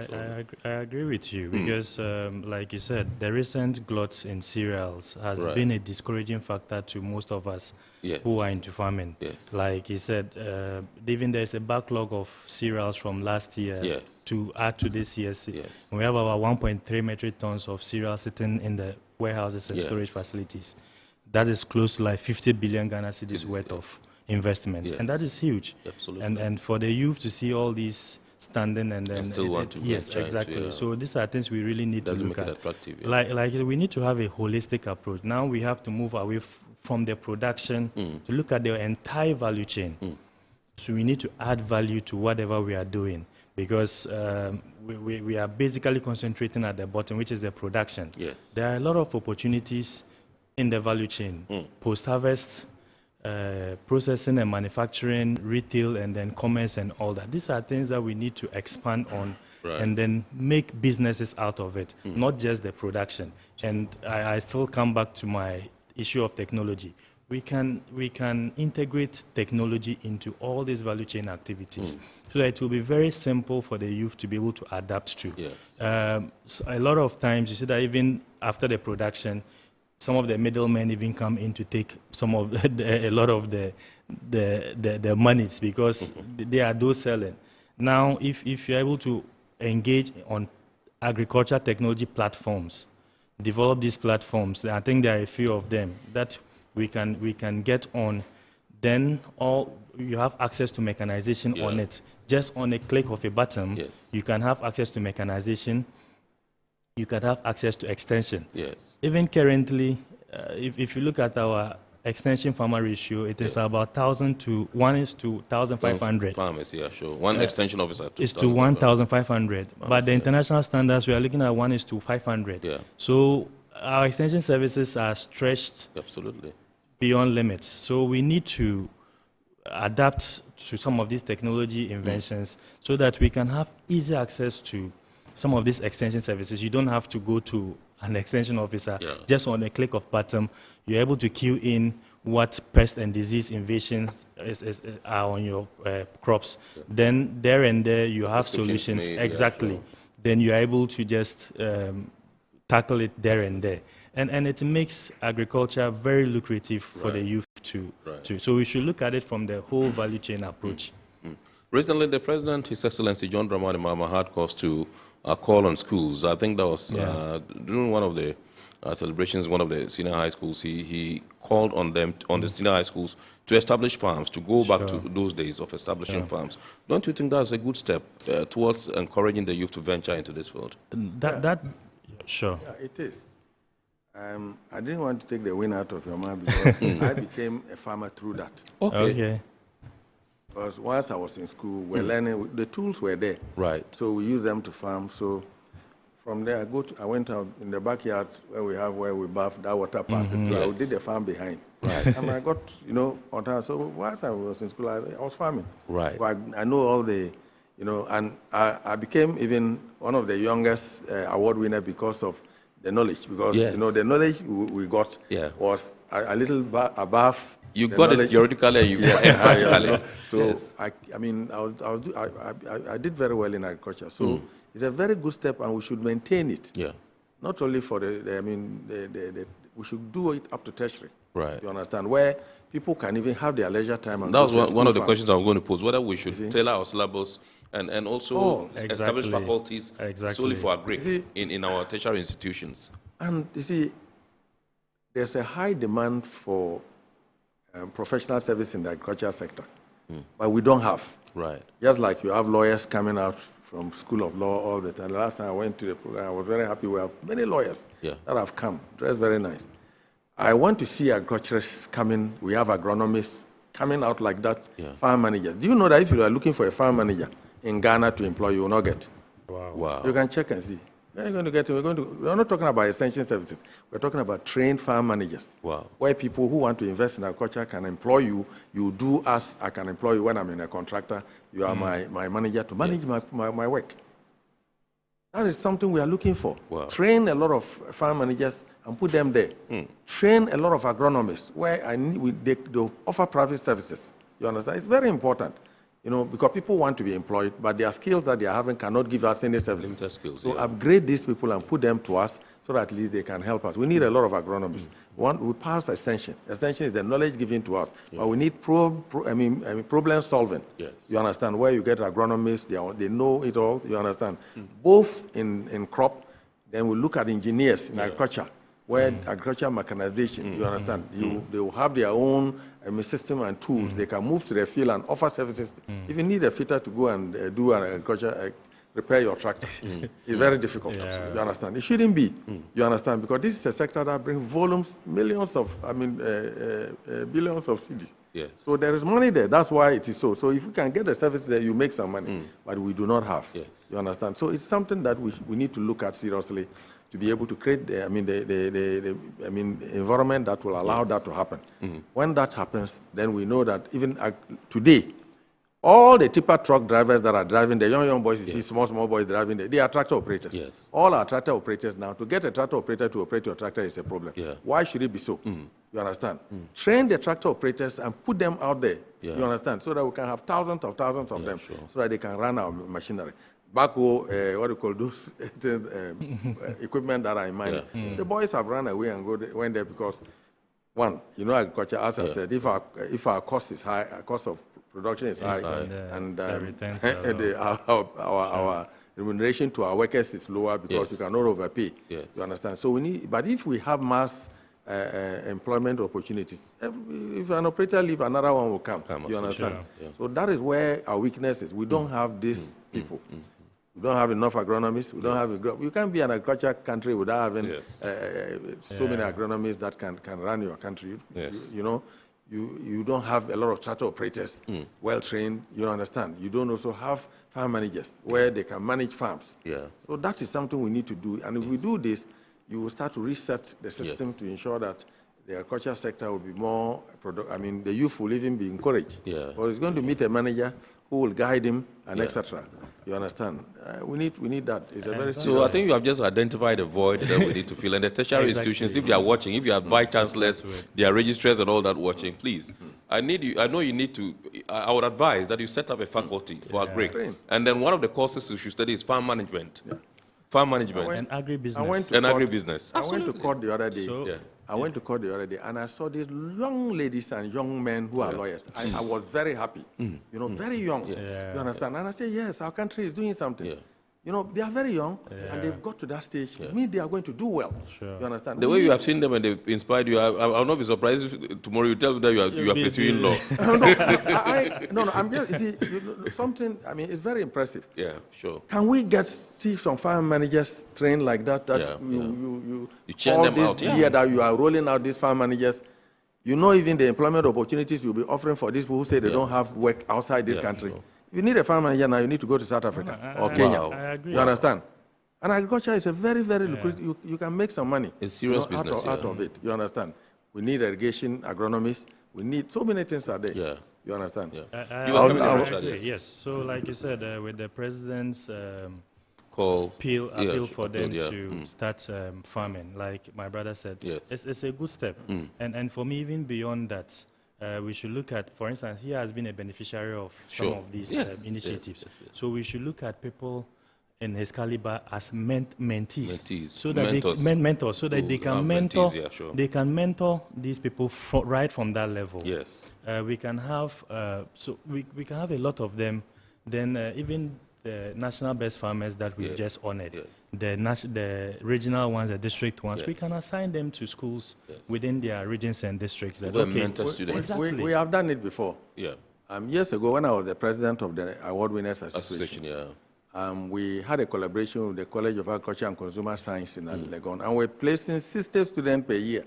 [SPEAKER 19] I agree with you because, like you said, the recent glut in cereals has been a discouraging factor to most of us who are into farming. Like you said, even there's a backlog of cereals from last year to add to this year's. We have about 1.3 metric tons of cereals sitting in the warehouses and storage facilities. That is close to like 50 billion Ghana cedis worth of investment, and that is huge.
[SPEAKER 1] Absolutely.
[SPEAKER 19] And for the youth to see all these standing and then
[SPEAKER 1] still want to
[SPEAKER 19] yes,
[SPEAKER 1] venture
[SPEAKER 19] exactly.
[SPEAKER 1] into,
[SPEAKER 19] So these are things we really need to look
[SPEAKER 1] make
[SPEAKER 19] at.
[SPEAKER 1] it attractive,
[SPEAKER 19] Like we need to have a holistic approach. Now we have to move away from the production to look at the entire value chain. So we need to add value to whatever we are doing, because we are basically concentrating at the bottom, which is the production.
[SPEAKER 1] Yes.
[SPEAKER 19] There are a lot of opportunities in the value chain, post-harvest, processing and manufacturing, retail, and then commerce and all that. These are things that we need to expand on and then make businesses out of it, not just the production. And I still come back to my issue of technology. We can integrate technology into all these value chain activities so that it will be very simple for the youth to be able to adapt to. So a lot of times you see that even after the production, some of the middlemen even come in to take some of a lot of the monies, because they are those selling. Now, if you're able to engage on agriculture technology platforms, develop these platforms, I think there are a few of them that we can get on, then you have access to mechanization on it. Just on a click of a button, you can have access to mechanization. You can have access to extension.
[SPEAKER 1] Yes.
[SPEAKER 19] Even currently, if you look at our extension farmer ratio, it is about 1,000 to 1:1,500.
[SPEAKER 1] Farmers, yeah, sure. One extension officer
[SPEAKER 19] is to 1,500. But the international standards, we are looking at 1:500.
[SPEAKER 1] Yeah.
[SPEAKER 19] So our extension services are stretched beyond limits. So we need to adapt to some of these technology inventions so that we can have easy access to some of these extension services. You don't have to go to an extension officer. Just on a click of button, you're able to queue in what pest and disease invasions are on your crops. Then there and there you have solutions. Exactly. Then you're able to just tackle it there and there. And it makes agriculture very lucrative for the youth to. So we should look at it from the whole value chain approach.
[SPEAKER 1] Recently, the President, His Excellency John Dramani Mahama, had cause to call on schools. I think that was during one of the celebrations, one of the senior high schools. He called on them, on the senior high schools, to establish farms, to go back to those days of establishing farms. Don't you think that's a good step towards encouraging the youth to venture into this field?
[SPEAKER 19] Sure.
[SPEAKER 18] Yeah, it is. I didn't want to take the wind out of your mouth because I became a farmer through that.
[SPEAKER 19] Okay.
[SPEAKER 18] Because once I was in school, we're learning, the tools were there.
[SPEAKER 1] Right.
[SPEAKER 18] So we use them to farm. So from there, I went out in the backyard where we bath, that water passed through. I did the farm behind. Right. And I got, on time. So once I was in school, I was farming.
[SPEAKER 1] Right.
[SPEAKER 18] So I know all the, and I became even one of the youngest award winner because of the knowledge. Because, the knowledge we got was a little above.
[SPEAKER 1] You got it theoretically and you got it practically.
[SPEAKER 18] So, I did very well in agriculture. So, it's a very good step and we should maintain it.
[SPEAKER 1] Yeah.
[SPEAKER 18] Not only for we should do it up to tertiary.
[SPEAKER 1] Right.
[SPEAKER 18] You understand? Where people can even have their leisure time. And
[SPEAKER 1] that was one of the questions I was going to pose, whether we should tailor our syllabus and also establish faculties solely for agri in our tertiary institutions.
[SPEAKER 18] And you see, there's a high demand for professional service in the agricultural sector, but we don't have.
[SPEAKER 1] Right.
[SPEAKER 18] Just like you have lawyers coming out from School of Law all the time. The last time I went to the program, I was very happy. We have many lawyers that have come, dressed very nice. I want to see agriculturists coming. We have agronomists coming out like that, farm managers. Do you know that if you are looking for a farm manager in Ghana to employ, you will not get?
[SPEAKER 1] Wow.
[SPEAKER 18] You can check and see. We're going to get. We're not talking about extension services. We're talking about trained farm managers.
[SPEAKER 1] Wow.
[SPEAKER 18] Where people who want to invest in agriculture can employ you. You do as I can employ you when I'm in a contractor. You are my manager to manage my work. That is something we are looking for.
[SPEAKER 1] Wow.
[SPEAKER 18] Train a lot of farm managers and put them there. Train a lot of agronomists where they offer private services. You understand? It's very important. Because people want to be employed, but their skills that they are having cannot give us any services.
[SPEAKER 1] Limited skills,
[SPEAKER 18] so upgrade these people and put them to us so that at least they can help us. We need a lot of agronomists. We pass extension. Extension is the knowledge given to us. But we need problem solving.
[SPEAKER 1] Yes.
[SPEAKER 18] You understand? Where you get agronomists, they know it all. You understand? Both in crop, then we look at engineers in agriculture. where agricultural mechanization, you understand, they will have their own system and tools. They can move to the field and offer services. If you need a fitter to go and do an agriculture, repair your tractor, it's very difficult. You understand? It shouldn't be. You understand? Because this is a sector that brings volumes, millions of, billions of cedis.
[SPEAKER 1] Yes.
[SPEAKER 18] So there is money there. That's why it is so. So if you can get the service there, you make some money. But we do not have.
[SPEAKER 1] Yes.
[SPEAKER 18] You understand? So it's something that we need to look at seriously to be able to create the environment that will allow that to happen. When that happens, then we know that even today, all the tipper truck drivers that are driving, the young boys, you see small boys driving, they are tractor operators.
[SPEAKER 1] Yes.
[SPEAKER 18] All are tractor operators now. To get a tractor operator to operate your tractor is a problem. Why should it be so? You understand? Train the tractor operators and put them out there. You understand? So that we can have thousands of them, so that they can run our machinery. Backhoe, what do you call those equipment that are in mind. The boys have run away and went there because, one, agriculture, as I said, if our cost is high, our cost of production is high, and our remuneration to our workers is lower because you cannot overpay. You understand? So we need, but if we have mass employment opportunities, if an operator leaves, another one will come. You understand? So that is where our weakness is. We don't have these people. We don't have enough agronomists. We don't have. You can't be an agriculture country without having so many agronomists that can run your country. You don't have a lot of tractor operators, well trained. You understand? You don't also have farm managers where they can manage farms. So that is something we need to do. And if we do this, you will start to reset the system to ensure that the agriculture sector will be more the youth will even be encouraged. Or he's going to meet a manager who will guide him and etc. You understand? We need that. It's a very
[SPEAKER 1] so I think you have just identified a void that we need to fill. And the tertiary institutions, if they are watching, if you have vice chancellors, their registrars and all that watching, please, I know you need to, I would advise that you set up a faculty for agri. And then one of the courses you should study is farm management. Farm management.
[SPEAKER 19] And agribusiness.
[SPEAKER 1] Agribusiness.
[SPEAKER 18] I went to court the other day. I went to court the other day, and I saw these young ladies and young men who are lawyers. I was very happy. Very young. You understand? And I say, yes, our country is doing something. They are very young, and they've got to that stage. It means they are going to do well. You understand?
[SPEAKER 1] The way you have seen them and they've inspired you, I'll not be surprised if tomorrow you tell me that you are pursuing law.
[SPEAKER 18] I'm just, you see, something, it's very impressive.
[SPEAKER 1] Yeah, sure.
[SPEAKER 18] Can we see some farm managers trained like that?
[SPEAKER 1] You churn them out.
[SPEAKER 18] That you are rolling out these farm managers. Even the employment opportunities you'll be offering for these people who say they don't have work outside this country.
[SPEAKER 1] Sure.
[SPEAKER 18] If you need a farm manager now, you need to go to South Africa or Kenya.
[SPEAKER 19] I agree.
[SPEAKER 18] You understand? And agriculture is a very, very lucrative. You can make some money.
[SPEAKER 1] It's serious business
[SPEAKER 18] out of it. You understand? We need irrigation agronomists. We need so many things are there. You understand?
[SPEAKER 19] Yes. So, like you said, with the president's appeal for them to start farming, like my brother said, it's a good step. And for me, even beyond that, we should look at, for instance, he has been a beneficiary of some of these initiatives. So we should look at people in his caliber as mentees, so that mentors, so that they can mentor. They can mentor these people right from that level. We can have we can have a lot of them. Then even the national best farmers that we've just honored, the regional ones, the district ones, we can assign them to schools within their regions and districts. That
[SPEAKER 1] mentor students.
[SPEAKER 18] Exactly. We have done it before. Years ago, when I was the president of the Award Winners Association, we had a collaboration with the College of Agriculture and Consumer Science in Legon, and we're placing 60 students per year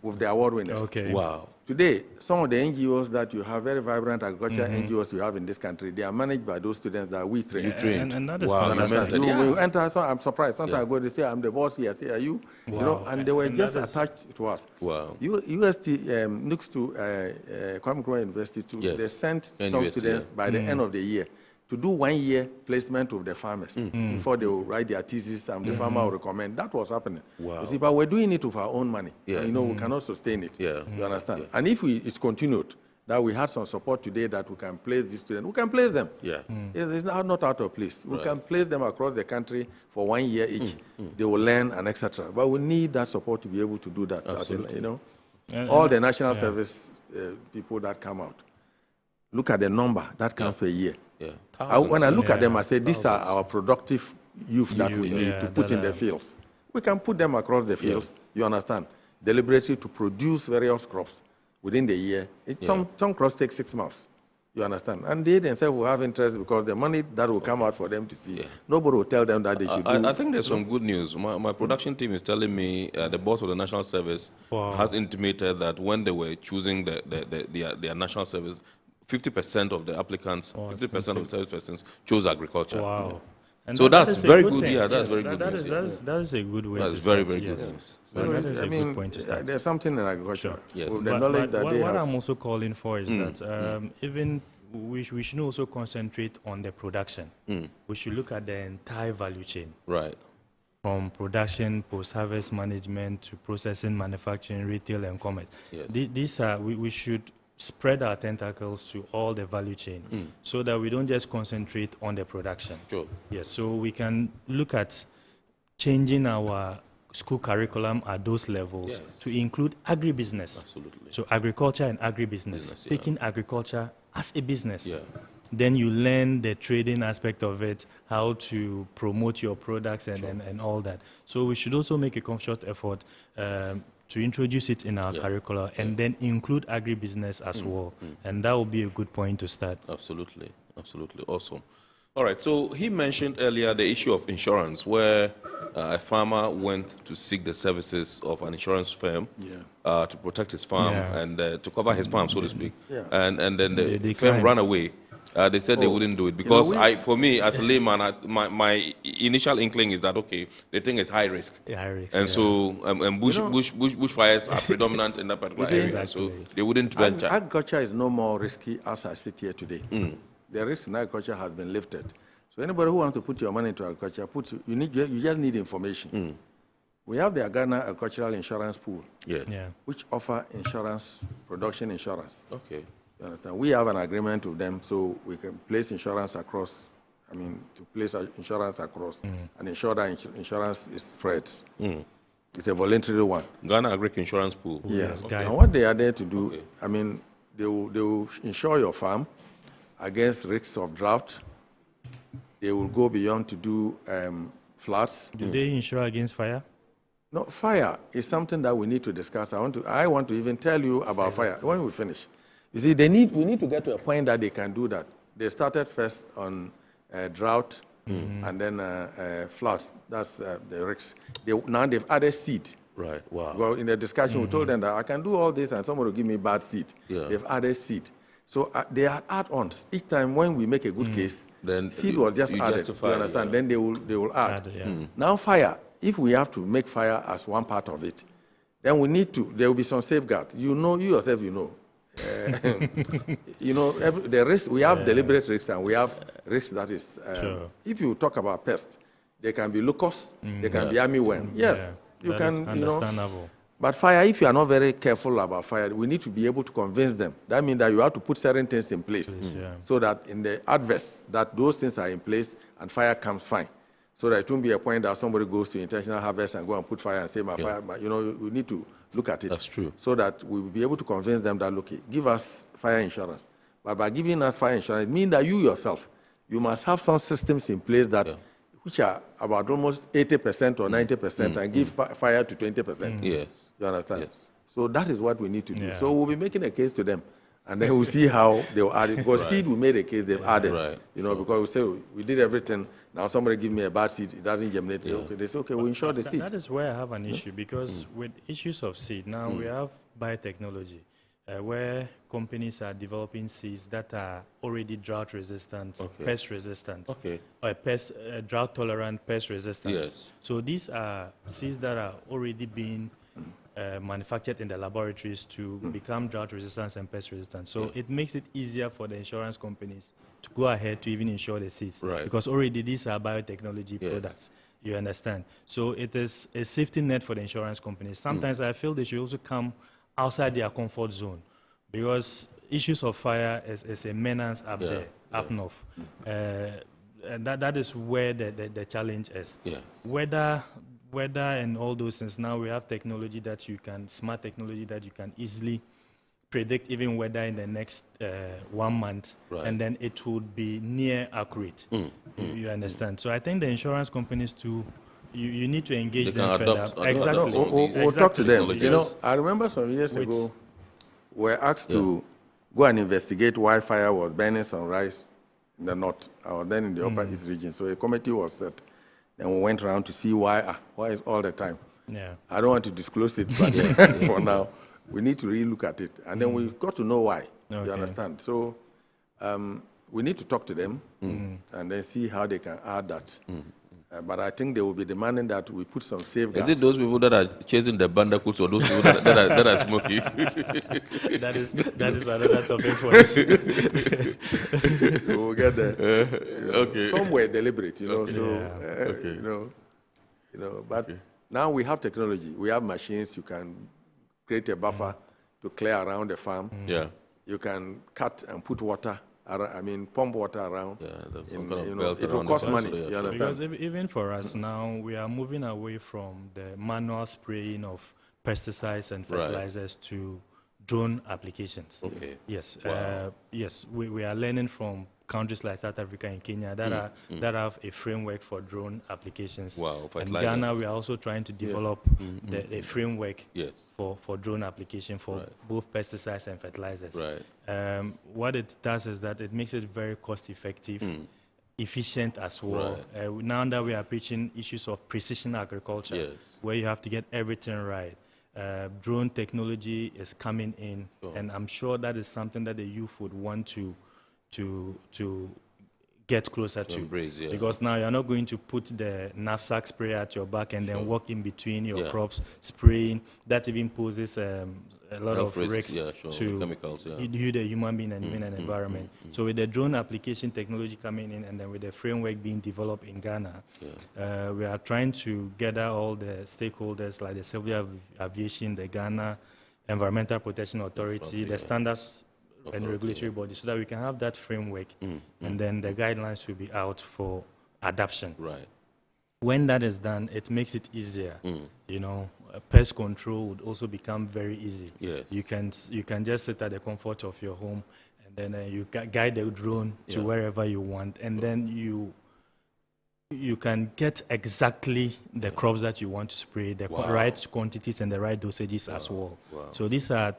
[SPEAKER 18] with the award winners.
[SPEAKER 1] Wow.
[SPEAKER 18] Today, some of the NGOs that you have, very vibrant agriculture NGOs you have in this country, they are managed by those students that we train.
[SPEAKER 1] You trained.
[SPEAKER 19] And that is fantastic.
[SPEAKER 18] We enter, so I'm surprised. Sometimes I go, they say, I'm the boss here. I say, are you? And they were just attached to us.
[SPEAKER 1] Wow.
[SPEAKER 18] UST, next to Kwame University, too, they sent some students by the end of the year to do 1 year placement with the farmers before they will write their thesis and the farmer will recommend. That was happening.
[SPEAKER 1] Wow.
[SPEAKER 18] You see, but we're doing it with our own money. We cannot sustain it. You understand? And if it's continued, that we had some support today that we can place these students, we can place them. It's not out of place. We can place them across the country for 1 year each. They will learn and etc. But we need that support to be able to do that.
[SPEAKER 1] Absolutely.
[SPEAKER 18] All the national service people that come out, look at the number that comes per year. When I look at them, I say, these are our productive youth that we need to put in the fields. We can put them across the fields you understand, deliberately to produce various crops within the year. Some crops take 6 months. You understand? And they themselves will have interest because the money that will come out for them to see, nobody will tell them that they should do.
[SPEAKER 1] I think there's some good news. My production team is telling me the boss of the National Service has intimated that when they were choosing their National Service, 50% of the applicants, 50% of the service persons chose agriculture.
[SPEAKER 19] Wow. And
[SPEAKER 1] so that's very good.
[SPEAKER 19] Thing.
[SPEAKER 1] Yeah, that's
[SPEAKER 19] yes,
[SPEAKER 1] very good.
[SPEAKER 19] That is a good way
[SPEAKER 1] that's
[SPEAKER 19] to
[SPEAKER 1] very,
[SPEAKER 19] start.
[SPEAKER 1] very good.
[SPEAKER 19] Yes.
[SPEAKER 1] Yes.
[SPEAKER 19] That is a good point to start.
[SPEAKER 18] There's something in agriculture.
[SPEAKER 19] Sure.
[SPEAKER 18] Yes.
[SPEAKER 19] But,
[SPEAKER 18] the knowledge that
[SPEAKER 19] what I'm also calling for is that even we should also concentrate on the production. We should look at the entire value chain.
[SPEAKER 1] Right.
[SPEAKER 19] From production, post-harvest management to processing, manufacturing, retail, and commerce.
[SPEAKER 1] Yes.
[SPEAKER 19] These are we should spread our tentacles to all the value chain so that we don't just concentrate on the production.
[SPEAKER 1] Sure.
[SPEAKER 19] Yes, so we can look at changing our school curriculum at those levels to include agribusiness.
[SPEAKER 1] Absolutely.
[SPEAKER 19] So agriculture and agribusiness, taking agriculture as a business. Then you learn the trading aspect of it, how to promote your products and all that. So we should also make a conscious effort to introduce it in our curricula and then include agribusiness as well. And that will be a good point to start.
[SPEAKER 1] Absolutely. Absolutely. Awesome. All right. So he mentioned earlier the issue of insurance, where a farmer went to seek the services of an insurance firm to protect his farm and to cover his farm, so to speak. And then the firm ran away. They said they wouldn't do it because for me, as a layman, my initial inkling is that, okay, the thing is high risk.
[SPEAKER 19] High risk.
[SPEAKER 1] And so bushfires are predominant in that particular area, so they wouldn't venture.
[SPEAKER 18] Agriculture is no more risky as I sit here today. The risk in agriculture has been lifted. So anybody who wants to put your money into agriculture, you just need information. We have the Ghana Agricultural Insurance Pool, which offer insurance, production insurance.
[SPEAKER 1] Okay.
[SPEAKER 18] You understand? We have an agreement with them, so we can place insurance across. To place insurance across and ensure that insurance is spread. It's a voluntary one.
[SPEAKER 1] Ghana Agri Insurance Pool.
[SPEAKER 18] Yes. Okay. And what they are there to do, they will insure your farm against risks of drought. They will go beyond to do floods.
[SPEAKER 19] Do they insure against fire?
[SPEAKER 18] No, fire is something that we need to discuss. I want to even tell you about fire when we finish. You see, we need to get to a point that they can do that. They started first on drought and then floods. That's the risks. Now they've added seed.
[SPEAKER 1] Right. Wow.
[SPEAKER 18] Well, in the discussion, we told them that I can do all this and somebody will give me bad seed. They've added seed. So they are add-ons. Each time when we make a good case, then seed was just added. You understand? Then they will add. Now fire, if we have to make fire as one part of it, then we need to, there will be some safeguard. You yourself, the risk, we have deliberate risks and we have risks that is, if you talk about pests, there can be locusts, there can be armyworm. Yes, you can,
[SPEAKER 19] understandable.
[SPEAKER 18] But fire, if you are not very careful about fire, we need to be able to convince them. That means that you have to put certain things in place so that in the adverse, that those things are in place and fire comes fine. So that it won't be a point that somebody goes to intentional harvest and go and put fire and say, my fire, we need to look at it.
[SPEAKER 1] That's true.
[SPEAKER 18] So that we will be able to convince them that, look, give us fire insurance. But by giving us fire insurance, it means that you yourself, you must have some systems in place that, which are about almost 80% or 90% and give fire to 20%.
[SPEAKER 1] Yes.
[SPEAKER 18] You understand?
[SPEAKER 1] Yes.
[SPEAKER 18] So that is what we need to do. So we'll be making a case to them. And then we'll see how they will add it. Because seed, we made a case, they've added. Because we say, we did everything. Now somebody give me a bad seed, it doesn't germinate. Okay, they say, okay, we insure the seed.
[SPEAKER 19] That is where I have an issue, because with issues of seed, now we have biotechnology, where companies are developing seeds that are already drought resistant, pest resistant, or drought tolerant, pest resistant.
[SPEAKER 1] Yes.
[SPEAKER 19] So these are seeds that are already being manufactured in the laboratories to become drought resistant and pest resistant. So it makes it easier for the insurance companies to go ahead to even insure the seeds, because already these are biotechnology products. You understand? So it is a safety net for the insurance companies. Sometimes I feel they should also come outside their comfort zone, because issues of fire is a menace up there, up north. And that is where the challenge is.
[SPEAKER 1] Yes.
[SPEAKER 19] Weather and all those things, now we have technology that smart technology that you can easily predict even weather in the next 1 month, and then it would be near accurate. You understand? So I think the insurance companies too you need to engage
[SPEAKER 1] They
[SPEAKER 19] them
[SPEAKER 1] can
[SPEAKER 19] further.
[SPEAKER 1] adopt
[SPEAKER 19] Exactly.
[SPEAKER 18] We'll talk to them. You know, I remember some years ago, we were asked to go and investigate why fire was burning sunrise in the north, or then in the upper east region. So a committee was set, and we went around to see why is all the time.
[SPEAKER 19] Yeah.
[SPEAKER 18] I don't want to disclose it, but for now, we need to really look at it, and then we've got to know why. You understand? So we need to talk to them and then see how they can add that. But I think they will be demanding that we put some safeguards.
[SPEAKER 1] Is it those people that are chasing the bandicoots or those people that are smoking?
[SPEAKER 19] that is another topic for us.
[SPEAKER 18] We'll get there.
[SPEAKER 1] Okay.
[SPEAKER 18] Some were deliberate, you know.
[SPEAKER 1] Okay.
[SPEAKER 18] So, you know. But now we have technology. We have machines. You can create a buffer to clear around the farm.
[SPEAKER 1] Yeah.
[SPEAKER 18] You can cut and put water. Pump water around.
[SPEAKER 1] Yeah, there's some kind of belt
[SPEAKER 18] it will
[SPEAKER 1] around
[SPEAKER 18] cost
[SPEAKER 1] the fence,
[SPEAKER 18] money.
[SPEAKER 1] so
[SPEAKER 18] You understand?
[SPEAKER 19] Because even for us now, we are moving away from the manual spraying of pesticides and fertilizers to drone applications.
[SPEAKER 1] Okay.
[SPEAKER 19] Yes.
[SPEAKER 1] Wow.
[SPEAKER 19] Yes. We are learning from countries like South Africa and Kenya that have a framework for drone applications.
[SPEAKER 1] Wow.
[SPEAKER 19] And Ghana, we are also trying to develop the framework for drone application for both pesticides and fertilizers.
[SPEAKER 1] Right.
[SPEAKER 19] What it does is that it makes it very cost effective, efficient as well. Now that we are preaching issues of precision agriculture, where you have to get everything right. Drone technology is coming in, and I'm sure that is something that the youth would want to get closer to
[SPEAKER 1] embrace,
[SPEAKER 19] because now you're not going to put the knapsack sprayer at your back and then walk in between your crops spraying. That even poses a lot of risks to
[SPEAKER 1] chemicals,
[SPEAKER 19] you, the human being and even an environment. So with the drone application technology coming in and then with the framework being developed in Ghana, we are trying to gather all the stakeholders like the Civil Aviation, the Ghana Environmental Protection Authority, the standards and regulatory bodies, so that we can have that framework, and then the guidelines will be out for adoption.
[SPEAKER 1] Right.
[SPEAKER 19] When that is done, it makes it easier. You know, pest control would also become very easy.
[SPEAKER 1] Yes.
[SPEAKER 19] You can just sit at the comfort of your home, and then you guide the drone to wherever you want, and then you can get exactly the crops that you want to spray, the right quantities and the right dosages as well.
[SPEAKER 1] Wow.
[SPEAKER 19] So these are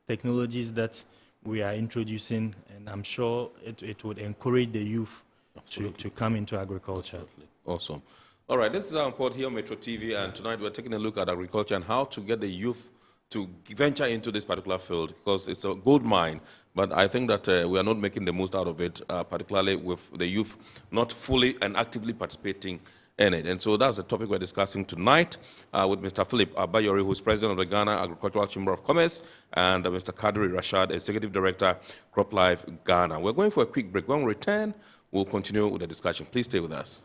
[SPEAKER 19] technologies that we are introducing, and I'm sure it would encourage the youth to come into agriculture.
[SPEAKER 1] Absolutely. Awesome. All right, this is our report here on Metro TV, and tonight we're taking a look at agriculture and how to get the youth to venture into this particular field, because it's a gold mine, but I think that we are not making the most out of it, particularly with the youth not fully and actively participating in it. And so that's the topic we're discussing tonight with Mr. Philip Abayori, who is president of the Ghana Agricultural Chamber of Commerce, and Mr. Kadri Rashad, executive director, CropLife Ghana. We're going for a quick break. When we return, we'll continue with the discussion. Please stay with us.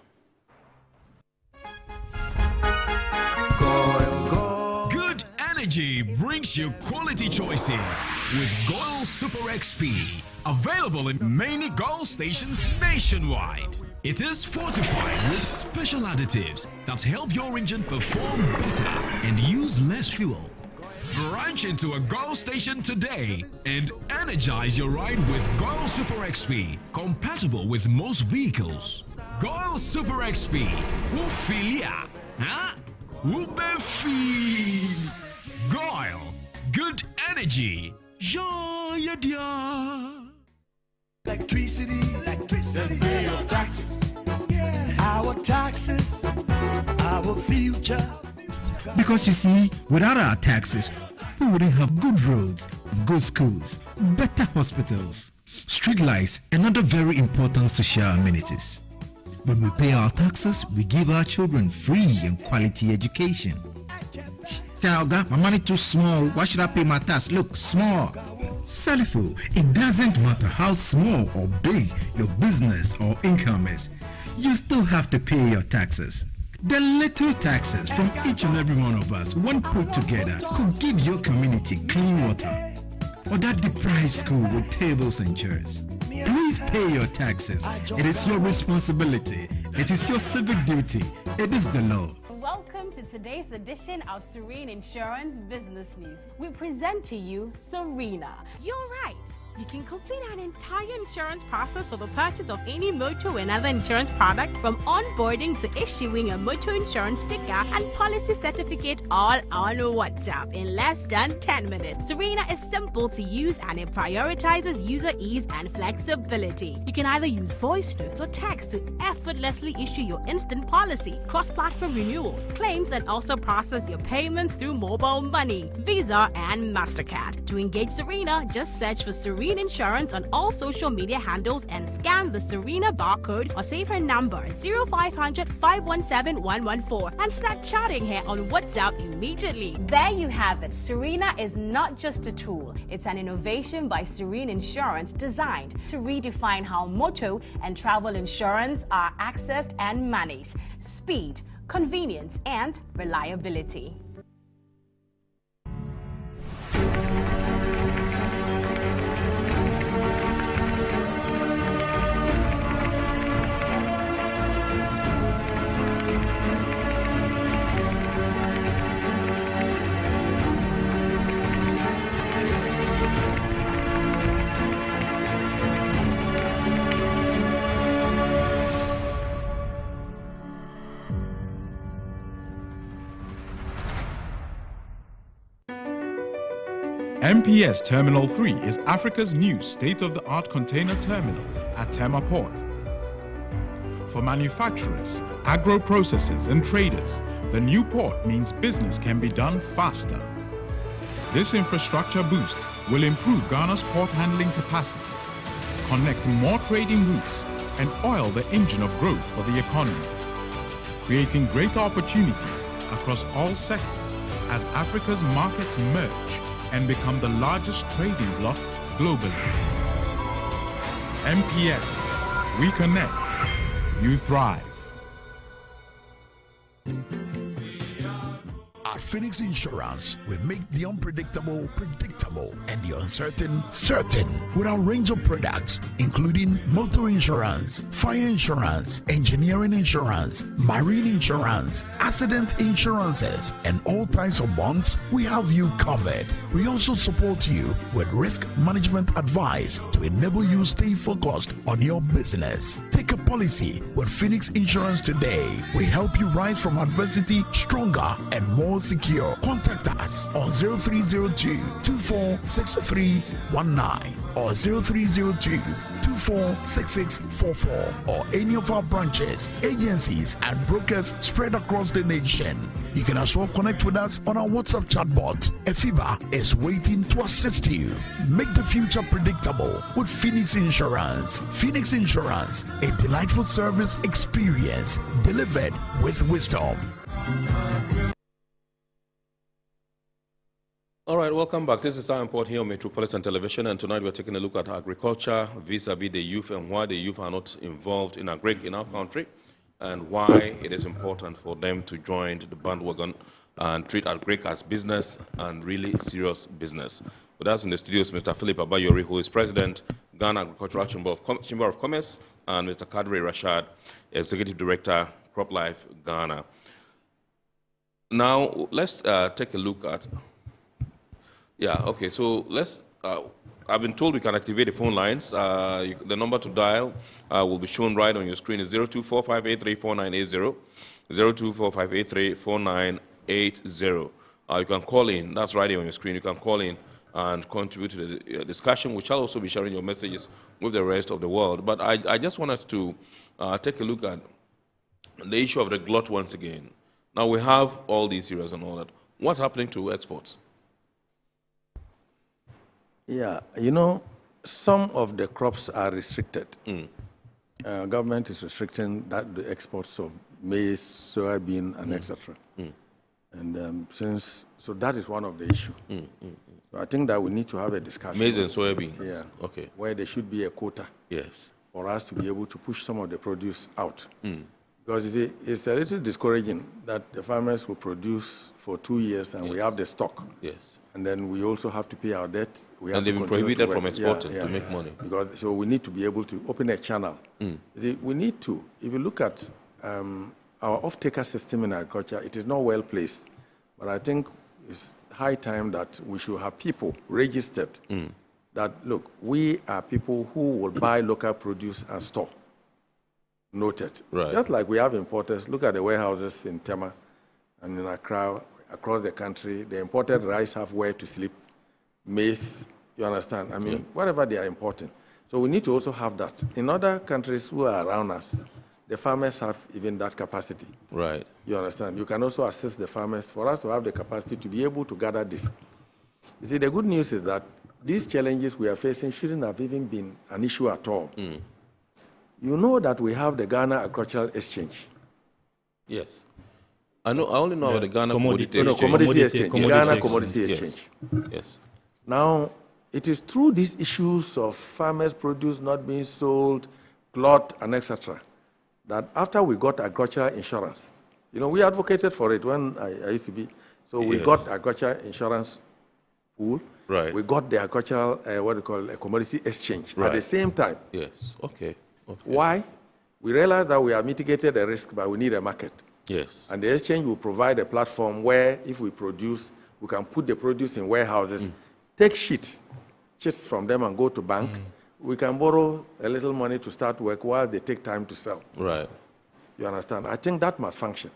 [SPEAKER 2] Good energy brings you quality choices with Goil Super XP, available in many Goil stations nationwide. It is fortified with special additives that help your engine perform better and use less fuel. Branch into a Goil station today and energize your ride with Goil Super XP, compatible with most vehicles. Goil Super XP, Wufilia, huh? Wubefi. Goil, good energy. Yeah, yeah.
[SPEAKER 3] Electricity, then pay your taxes. Our taxes, our future.
[SPEAKER 4] Because you see, without our taxes, we wouldn't have good roads, good schools, better hospitals, street lights, and other very important social amenities. When we pay our taxes, we give our children free and quality education. Talga, my money too small. Why should I pay my tax? Look, small. Salifo, it doesn't matter how small or big your business or income is, you still have to pay your taxes. The little taxes from each and every one of us, when put together, could give your community clean water or that deprived school with tables and chairs. Please pay your taxes. It is your responsibility. It is your civic duty. It is the law.
[SPEAKER 5] Welcome to today's edition of Serene Insurance Business News. We present to you Serena. You're right. You can complete an entire insurance process for the purchase of any motor and other insurance products, from onboarding to issuing a motor insurance sticker and policy certificate, all on WhatsApp in less than 10 minutes. Serena is simple to use and it prioritizes user ease and flexibility. You can either use voice notes or text to effortlessly issue your instant policy, cross-platform renewals, claims, and also process your payments through mobile money, Visa, and MasterCard. To engage Serena, just search for Serena Insurance on all social media handles and scan the Serena barcode or save her number 0500 517 114 and start chatting her on WhatsApp immediately. There you have it. Serena is not just a tool, it's an innovation by Serena Insurance designed to redefine how motor and travel insurance are accessed and managed. Speed, convenience, and reliability.
[SPEAKER 6] MPS Terminal 3 is Africa's new state-of-the-art container terminal at Tema Port. For manufacturers, agro-processors and traders, the new port means business can be done faster. This infrastructure boost will improve Ghana's port handling capacity, connect more trading routes, and oil the engine of growth for the economy, creating greater opportunities across all sectors as Africa's markets merge and become the largest trading bloc globally. MPS, we connect, you thrive.
[SPEAKER 7] At Phoenix Insurance, we make the unpredictable predictable and the uncertain certain with our range of products, including motor insurance, fire insurance, engineering insurance, marine insurance, accident insurances, and all types of bonds. We have you covered. We also support you with risk management advice to enable you stay focused on your business. Take a policy with Phoenix Insurance today. We help you rise from adversity stronger and more secure. Contact us on 0302 246319 or 0302 246644 or any of our branches, agencies, and brokers spread across the nation. You can as well connect with us on our WhatsApp chatbot. Efiba is waiting to assist you. Make the future predictable with Phoenix Insurance. Phoenix Insurance, a delightful service experience delivered with wisdom.
[SPEAKER 1] All right, welcome back. This is our Import here on Metropolitan Television, and tonight we're taking a look at agriculture vis-a-vis the youth and why the youth are not involved in agric in our country and why it is important for them to join the bandwagon and treat agric as business and really serious business. With us in the studios, Mr. Philip Abayori, who is President, Ghana Agricultural Chamber of Commerce, and Mr. Kadri Rashad, Executive Director, CropLife Ghana. Now, let's take a look at... Yeah, okay, so let's, I've been told we can activate the phone lines. The number to dial will be shown right on your screen. It's 024583490, 024583490. You can call in, that's right here on your screen. You can call in and contribute to the discussion. We shall also be sharing your messages with the rest of the world. But I just wanted to take a look at the issue of the glut once again. Now we have all these areas and all that. What's happening to exports?
[SPEAKER 18] Yeah, you know, some of the crops are restricted. Government is restricting the exports of maize, soybean, and etc. And so that is one of the issues. So I think that we need to have a discussion.
[SPEAKER 1] Maize and soybean.
[SPEAKER 18] Yeah.
[SPEAKER 1] Okay.
[SPEAKER 18] Where there should be a quota.
[SPEAKER 1] Yes.
[SPEAKER 18] For us to be able to push some of the produce out. Because you see, it's a little discouraging that the farmers will produce for 2 years and we have the stock.
[SPEAKER 1] Yes.
[SPEAKER 18] And then we also have to pay our debt.
[SPEAKER 1] And they've been prohibited from exporting to make money.
[SPEAKER 18] Because, so we need to be able to open a channel. You see, we need to, if you look at our off-taker system in agriculture, it is not well placed. But I think it's high time that we should have people registered that, look, we are people who will buy local produce and store. Noted.
[SPEAKER 1] Right.
[SPEAKER 18] Just like we have importers. Look at the warehouses in Tema and in Accra, across the country. The imported rice have where to sleep, maize, you understand? I mean, whatever they are importing. So we need to also have that. In other countries who are around us, the farmers have even that capacity.
[SPEAKER 1] Right.
[SPEAKER 18] You understand? You can also assist the farmers for us to have the capacity to be able to gather this. You see, the good news is that these challenges we are facing shouldn't have even been an issue at all. You know that we have the Ghana Agricultural Exchange.
[SPEAKER 1] Yes. I only know about the Ghana
[SPEAKER 18] Commodity
[SPEAKER 1] Exchange.
[SPEAKER 18] Ghana Commodity Exchange.
[SPEAKER 1] Yes.
[SPEAKER 18] Now, it is through these issues of farmers' produce not being sold, glut, and etc., that after we got agricultural insurance, you know, we advocated for it when I used to be. So we got agricultural insurance pool.
[SPEAKER 1] Right.
[SPEAKER 18] We got the agricultural, what we call a commodity exchange at the same time.
[SPEAKER 1] Yes. Okay.
[SPEAKER 18] Why? We realized that we have mitigated the risk, but we need a market.
[SPEAKER 1] Yes.
[SPEAKER 18] And the exchange will provide a platform where if we produce, we can put the produce in warehouses, take sheets from them and go to bank. We can borrow a little money to start work while they take time to sell.
[SPEAKER 1] Right.
[SPEAKER 18] You understand? I think that must function.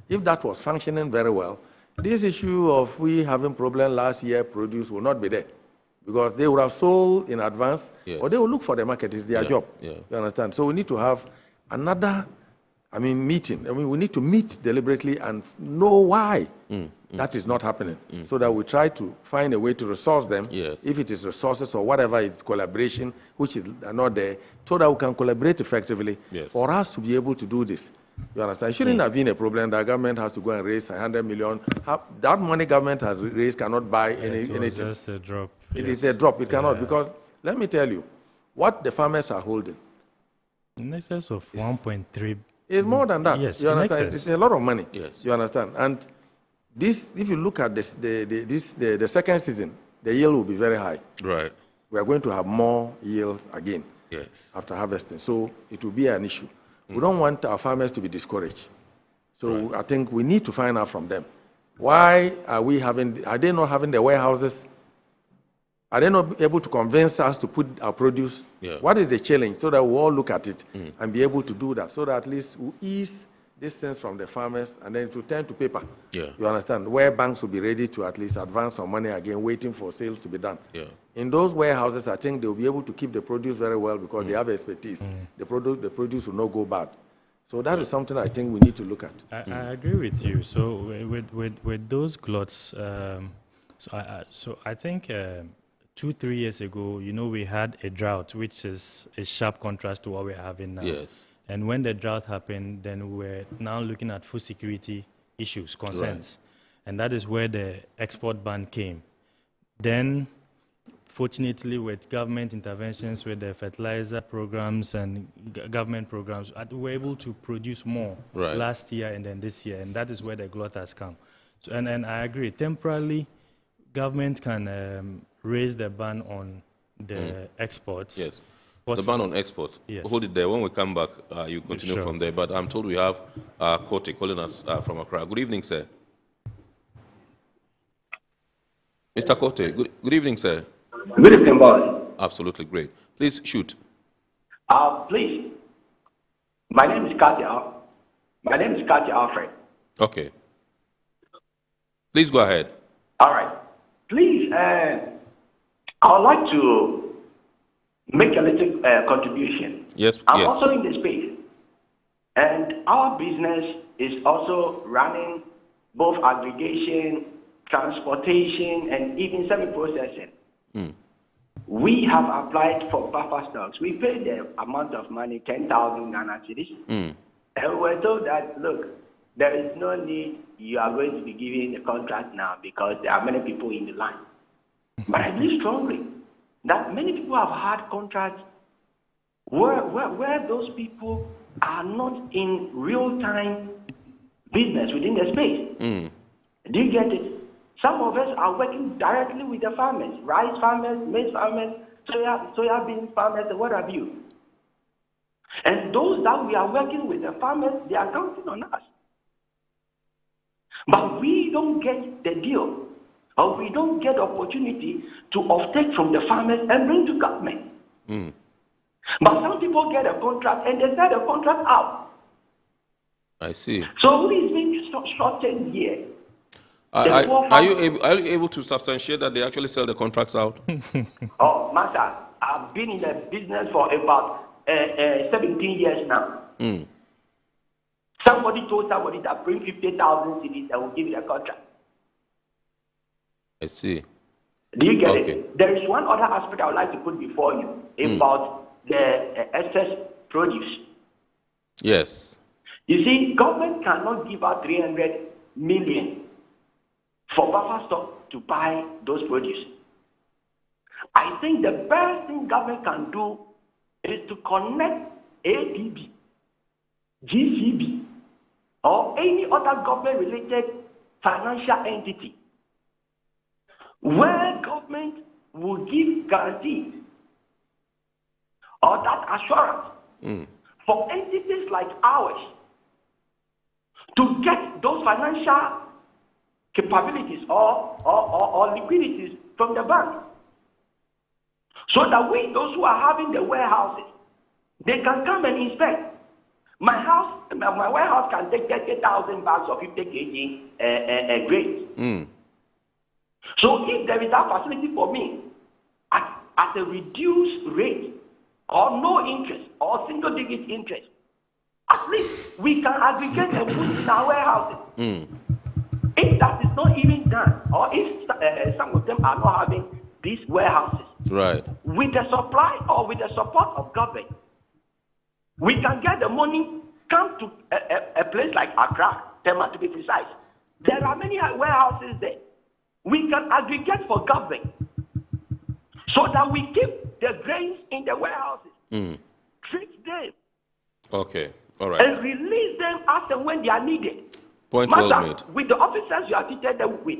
[SPEAKER 18] If that was functioning very well, this issue of we having problem last year produce will not be there. Because they would have sold in advance, or they will look for the market. It's their job. You understand? So we need to have another, meeting. We need to meet deliberately and know why that is not happening, so that we try to find a way to resource them. If it is resources or whatever, it's collaboration, which is not there, so that we can collaborate effectively for us to be able to do this. You understand? It shouldn't have been a problem. The government has to go and raise 100 million. That money government has raised cannot buy anything.
[SPEAKER 19] It's just a drop.
[SPEAKER 18] It is a drop. It cannot, because let me tell you, what the farmers are holding.
[SPEAKER 19] In excess of 1.3.
[SPEAKER 18] It's more than that.
[SPEAKER 19] Yes,
[SPEAKER 18] you
[SPEAKER 19] in
[SPEAKER 18] understand?
[SPEAKER 19] excess.
[SPEAKER 18] It's a lot of money.
[SPEAKER 1] Yes.
[SPEAKER 18] You understand? And this, if you look at this, the second season, the yield will be very high.
[SPEAKER 1] Right.
[SPEAKER 18] We are going to have more yields again.
[SPEAKER 1] Yes.
[SPEAKER 18] After harvesting. So it will be an issue. We don't want our farmers to be discouraged. So I think we need to find out from them. Why are they not having the warehouses? Are they not able to convince us to put our produce? What is the challenge? So that we all look at it and be able to do that. So that at least we ease distance from the farmers and then it will turn to paper. You understand? Where banks will be ready to at least advance some money again, waiting for sales to be done. In those warehouses, I think they'll be able to keep the produce very well because they have expertise. The produce will not go bad. So that is something I think we need to look at.
[SPEAKER 19] I agree with you. So with those gluts, so I think 2-3 years ago, we had a drought, which is a sharp contrast to what we're having now.
[SPEAKER 1] Yes.
[SPEAKER 19] And when the drought happened, then we're now looking at food security issues, concerns. And that is where the export ban came. Then, fortunately, with government interventions, with the fertilizer programs and government programs, we were able to produce more last year and then this year. And that is where the glut has come. So, and I agree, temporarily, government can raise the ban on the exports.
[SPEAKER 1] Yes. The ban on exports.
[SPEAKER 19] Yes.
[SPEAKER 1] Hold it there. When we come back, you continue from there. But I'm told we have Kote calling us from Accra. Good evening, sir. Mr. Kote, good evening, sir.
[SPEAKER 20] Good evening, boss.
[SPEAKER 1] Absolutely great. Please shoot.
[SPEAKER 20] Please. My name is Katya Alfred.
[SPEAKER 1] Okay. Please go ahead.
[SPEAKER 20] All right. Please, I would like to make a little contribution.
[SPEAKER 1] Yes,
[SPEAKER 20] I'm also in the space. And our business is also running both aggregation, transportation, and even semi-processing. We have applied for buffer stocks. We paid the amount of money, 10,000 Ghana cedis. And we were told that, look, there is no need, you are going to be giving the contract now because there are many people in the line. But I believe strongly that many people have had contracts where those people are not in real-time business within the space. Do you get it? Some of us are working directly with the farmers, rice farmers, maize farmers, soya bean farmers, and what have you. And those that we are working with, the farmers, they are counting on us. But we don't get the deal. or we don't get opportunity to offtake from the farmers and bring to government. But some people get a contract and they sell the contract out.
[SPEAKER 1] I see.
[SPEAKER 20] So who is being shortened here?
[SPEAKER 1] Are you able to substantiate that they actually sell the contracts out?
[SPEAKER 20] Oh, master, I've been in the business for about 17 years now. Somebody told somebody that bring 50,000 cedis and will give you a contract.
[SPEAKER 1] I see.
[SPEAKER 20] Do you get it? There is one other aspect I would like to put before you about the excess produce.
[SPEAKER 1] Yes.
[SPEAKER 20] You see, government cannot give out 300 million for buffer stock to buy those produce. I think the best thing government can do is to connect ADB, GCB, or any other government-related financial entity where government will give guarantee or that assurance for entities like ours to get those financial capabilities or liquidities from the bank. So that we, those who are having the warehouses, they can come and inspect. My warehouse can take 30,000 bags of 50 kg grain. So if there is that facility for me at a reduced rate or no interest or single-digit interest, at least we can aggregate and put in our warehouses. If that is not even done, or if some of them are not having these warehouses,
[SPEAKER 1] right,
[SPEAKER 20] with the supply or with the support of government, we can get the money, come to a place like Accra, Tema to be precise. There are many warehouses there. We can aggregate for government so that we keep the grains in the warehouses, treat them,
[SPEAKER 1] okay, all right,
[SPEAKER 20] and release them as and when they are needed.
[SPEAKER 1] Point well made.
[SPEAKER 20] With the officers you have treated them with,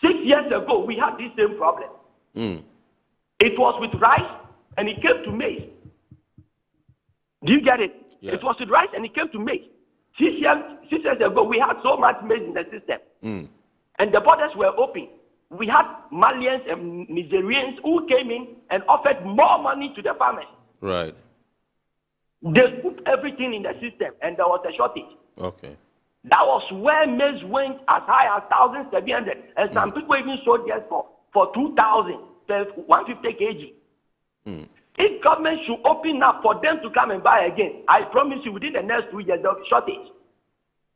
[SPEAKER 20] 6 years ago we had this same problem. It was with rice and it came to maize. Do you get it?
[SPEAKER 1] Yeah.
[SPEAKER 20] It was with rice and it came to maize. 6 years ago we had so much maize in the system. And the borders were open. We had Malians and Nigerians who came in and offered more money to the farmers.
[SPEAKER 1] Right.
[SPEAKER 20] They put everything in the system and there was a shortage.
[SPEAKER 1] Okay.
[SPEAKER 20] That was where maize went as high as 1,700, and some people even sold theirs for 2,000, 150 kg. If government should open up for them to come and buy again, I promise you within the next 2 years there will be shortage.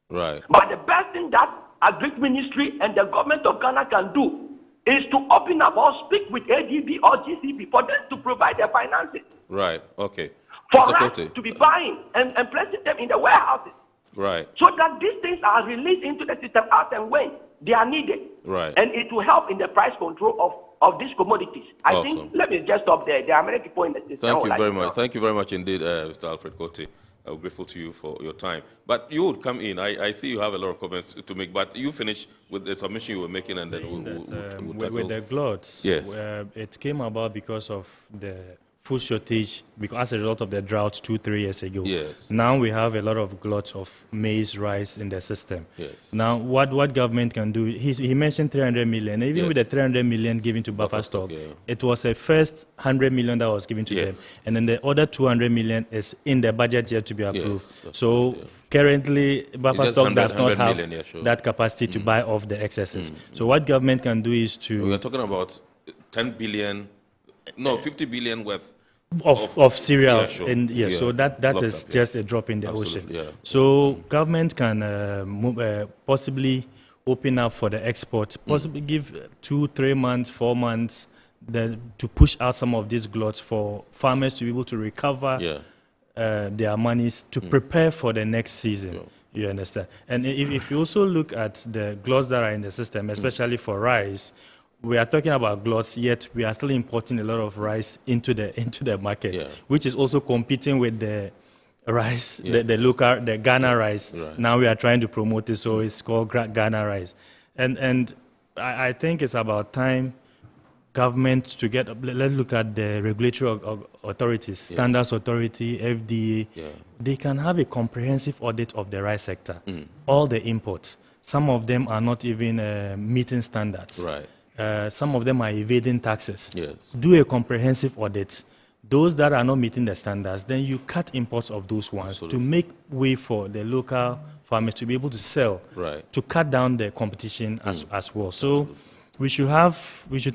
[SPEAKER 1] Right.
[SPEAKER 20] But the best thing that Agric Ministry and the government of Ghana can do is to open up or speak with ADB or GCB for them to provide their finances.
[SPEAKER 1] Right. Okay.
[SPEAKER 20] For us to be buying and placing them in the warehouses.
[SPEAKER 1] Right.
[SPEAKER 20] So that these things are released into the system as and when they are needed.
[SPEAKER 1] Right.
[SPEAKER 20] And it will help in the price control of these commodities. I think, let me just stop there. There are many people in the system.
[SPEAKER 1] Thank you very much. Thank you very much indeed, Mr. Alfred Kote. I'm grateful to you for your time. But you would come in. I see you have a lot of comments to make, but you finish with the submission you were making and then we'll
[SPEAKER 19] with the gluts,
[SPEAKER 1] yes,
[SPEAKER 19] it came about because of the food shortage, because as a result of the drought 2-3 years ago.
[SPEAKER 1] Yes.
[SPEAKER 19] Now we have a lot of gluts of maize, rice in the system.
[SPEAKER 1] Yes.
[SPEAKER 19] Now what government can do, he mentioned 300 million. Even
[SPEAKER 1] yes,
[SPEAKER 19] with the 300 million given to buffer stock, it was a first 100 million that was given to them. And then the other 200 million is in the budget yet to be approved. So currently buffer stock does not have that capacity to buy off the excesses. So what government can do is to...
[SPEAKER 1] We are talking about 10 billion, no, 50 billion worth
[SPEAKER 19] of cereals, so that is just a drop in the ocean. So government can possibly open up for the export, possibly give 2-3 months, 4 months, to push out some of these gluts for farmers to be able to recover their monies to prepare for the next season. You understand? And if you also look at the gluts that are in the system, especially for rice, we are talking about gluts, yet we are still importing a lot of rice into the market, which is also competing with the rice, the local, the Ghana rice.
[SPEAKER 1] Right.
[SPEAKER 19] Now we are trying to promote it, so it's called Ghana rice. And I think it's about time government to get, let's look at the regulatory authorities, Standards Authority, FDA. They can have a comprehensive audit of the rice sector, all the imports. Some of them are not even meeting standards.
[SPEAKER 1] Right.
[SPEAKER 19] some of them are evading taxes.
[SPEAKER 1] Yes.
[SPEAKER 19] Do a comprehensive audit. Those that are not meeting the standards, then you cut imports of those ones to make way for the local farmers to be able to sell, to cut down the competition as well. So we should